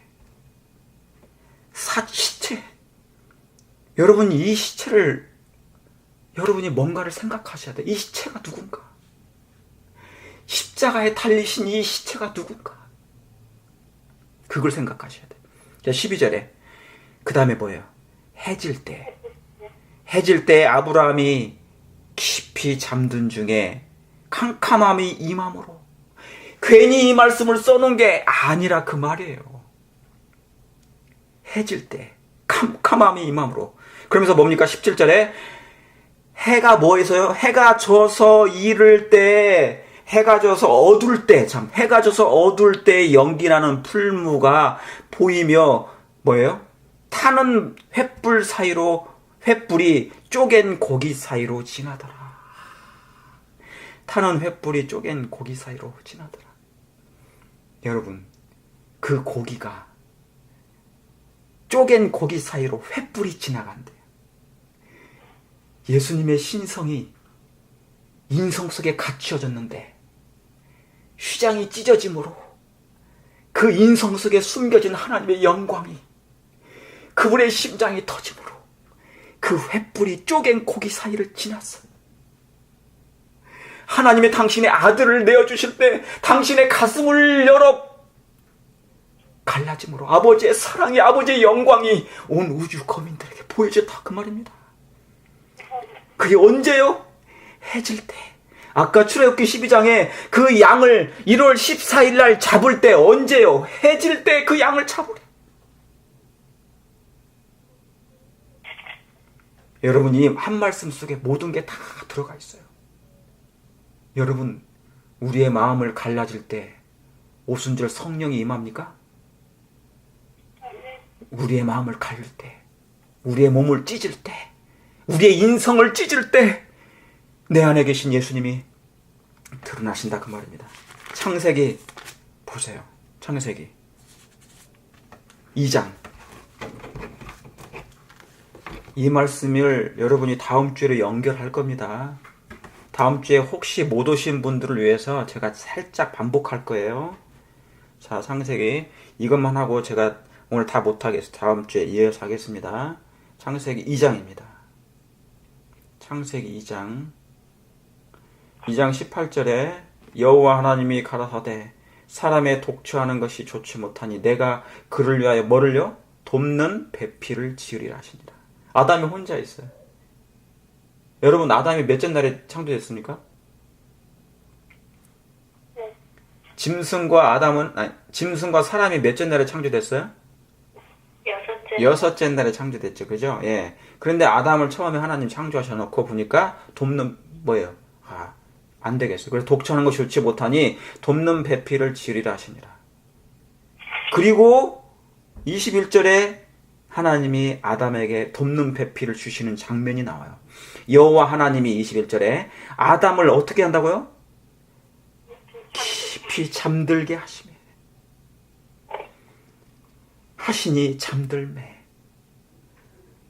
시체. 여러분, 이 시체를 여러분이 뭔가를 생각하셔야 돼요. 이 시체가 누군가? 십자가에 달리신 이 시체가 누군가? 그걸 생각하셔야 돼요. 자, 12절에 그 다음에 뭐예요? 해질 때 아브라함이 깊이 잠든 중에 캄캄함이 임함으로 괜히 이 말씀을 써놓은 게 아니라 그 말이에요. 해질 때 캄캄함이 임함으로. 그러면서 뭡니까? 17절에 해가 뭐해서요? 해가 져서 이를 때, 해가 져서 어둘 때 연기나는 풀무가 보이며 뭐예요? 타는 횃불이 쪼갠 고기 사이로 지나더라. 타는 횃불이 쪼갠 고기 사이로 지나더라. 여러분, 그 고기가 쪼갠 고기 사이로 횃불이 지나간대요. 예수님의 신성이 인성 속에 갇혀졌는데 휘장이 찢어짐으로 그 인성 속에 숨겨진 하나님의 영광이 그분의 심장이 터짐으로 그 횃불이 쪼갠 고기 사이를 지났어요. 하나님의 당신의 아들을 내어주실 때 당신의 가슴을 열어 갈라짐으로 아버지의 사랑이, 아버지의 영광이 온 우주 거민들에게 보여졌다, 그 말입니다. 그게 언제요? 해질 때. 아까 출애굽기 12장에 그 양을 1월 14일 날 잡을 때 언제요? 해질 때 그 양을 잡으래. 여러분, 이 한 말씀 속에 모든 게 다 들어가 있어요. 여러분, 우리의 마음을 갈라질 때 오순절 성령이 임합니까? 우리의 마음을 갈릴 때, 우리의 몸을 찢을 때, 우리의 인성을 찢을 때 내 안에 계신 예수님이 드러나신다, 그 말입니다. 창세기 보세요. 창세기 2장. 이 말씀을 여러분이 다음 주에 연결할 겁니다. 다음 주에 혹시 못 오신 분들을 위해서 제가 살짝 반복할 거예요. 자, 창세기 이것만 하고 제가 오늘 다 못하겠어요. 다음 주에 이어서 하겠습니다. 창세기 2장입니다. 창세기 2장 18절에 여호와 하나님이 가라사대 사람의 독처하는 것이 좋지 못하니 내가 그를 위하여 뭐를요? 돕는 배필을 지으리라 하시니라. 아담이 혼자 있어요. 여러분, 아담이 몇째 날에 창조됐습니까? 짐승과 사람이 몇째 날에 창조됐어요? 여섯째 날에 창조됐죠. 그죠? 예. 그런데 아담을 처음에 하나님 창조하셔 놓고 보니까 돕는 뭐예요? 안 되겠어요. 그래서 독처하는 것이 좋지 못하니 돕는 배필을 지으리라 하시니라. 그리고 21절에 하나님이 아담에게 돕는 배필을 주시는 장면이 나와요. 여호와 하나님이 21절에 아담을 어떻게 한다고요? 깊이 잠들게 하시니 잠들매.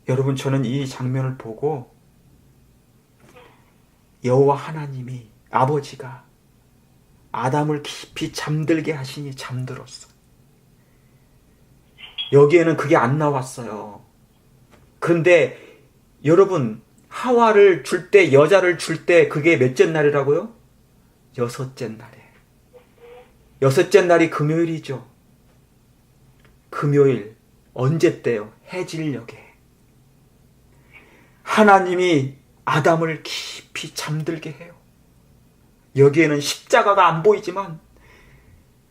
여러분, 저는 이 장면을 보고 여호와 하나님이, 아버지가 아담을 깊이 잠들게 하시니 잠들었어. 여기에는 그게 안 나왔어요. 그런데 여러분, 하와를 줄 때, 여자를 줄 때 그게 몇째 날이라고요? 여섯째 날에. 여섯째 날이 금요일이죠. 금요일 언제 때요? 해질녘에 하나님이 아담을 깊이 잠들게 해요. 여기에는 십자가가 안 보이지만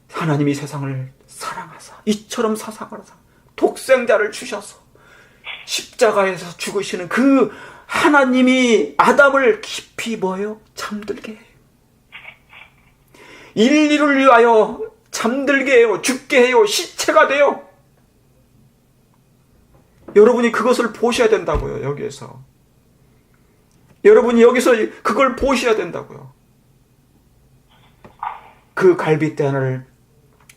하나님이 세상을 사랑하사 이처럼 사랑하사 독생자를 주셔서 십자가에서 죽으시는 그 하나님이 아담을 깊이 뭐요? 잠들게 해요. 인류를 위하여 잠들게 해요. 죽게 해요. 시체가 돼요. 여러분이 그것을 보셔야 된다고요. 여기에서. 여러분이 여기서 그걸 보셔야 된다고요. 그 갈빗대 하나를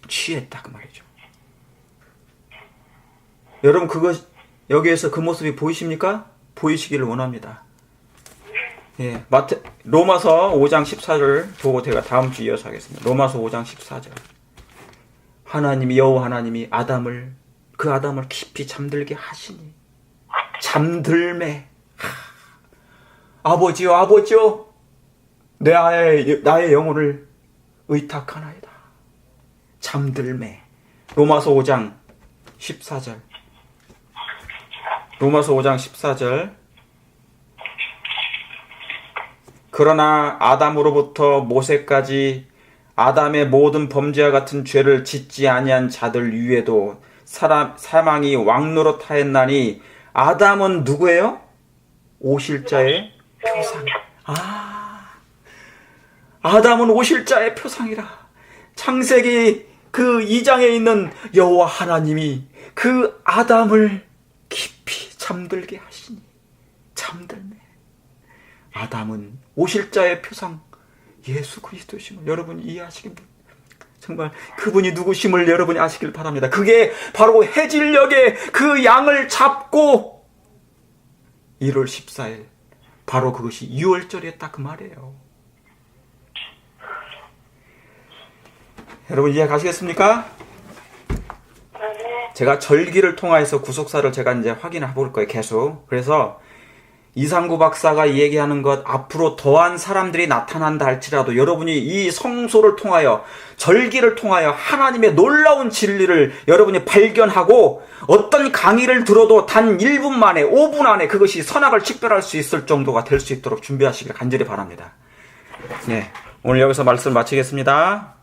취했다 그 말이죠. 여러분 여기에서 그 모습이 보이십니까? 보이시기를 원합니다. 예, 로마서 5장 14절 보고 제가 다음 주 이어서 하겠습니다. 로마서 5장 14절. 하나님이 여호와 하나님이 그 아담을 깊이 잠들게 하시니 잠들매 아버지요 나의 영혼을 의탁하나이다. 잠들매. 로마서 5장 14절. 로마서 5장 14절. 그러나 아담으로부터 모세까지 아담의 모든 범죄와 같은 죄를 짓지 아니한 자들 위에도 사망이 왕노릇하였나니 아담은 누구예요? 오실 자의 표상. 아담은 오실 자의 표상이라. 창세기 그 2장에 있는 여호와 하나님이 그 아담을 깊이 잠들게 하시니 잠들네. 아담은 오실 자의 표상 예수 그리스도심을 여러분이 이해하시길 정말 그분이 누구심을 여러분이 아시길 바랍니다. 그게 바로 해질녘에 그 양을 잡고 1월 14일 바로 그것이 6월절이었다 그 말이에요. 여러분 이해 가시겠습니까? 제가 절기를 통해서 구속사를 제가 이제 확인해 볼 거예요. 계속. 그래서 이상구 박사가 얘기하는 것 앞으로 더한 사람들이 나타난다 할지라도 여러분이 이 성소를 통하여 절기를 통하여 하나님의 놀라운 진리를 여러분이 발견하고 어떤 강의를 들어도 단 1분 만에 5분 안에 그것이 선악을 식별할 수 있을 정도가 될 수 있도록 준비하시길 간절히 바랍니다. 네, 오늘 여기서 말씀을 마치겠습니다.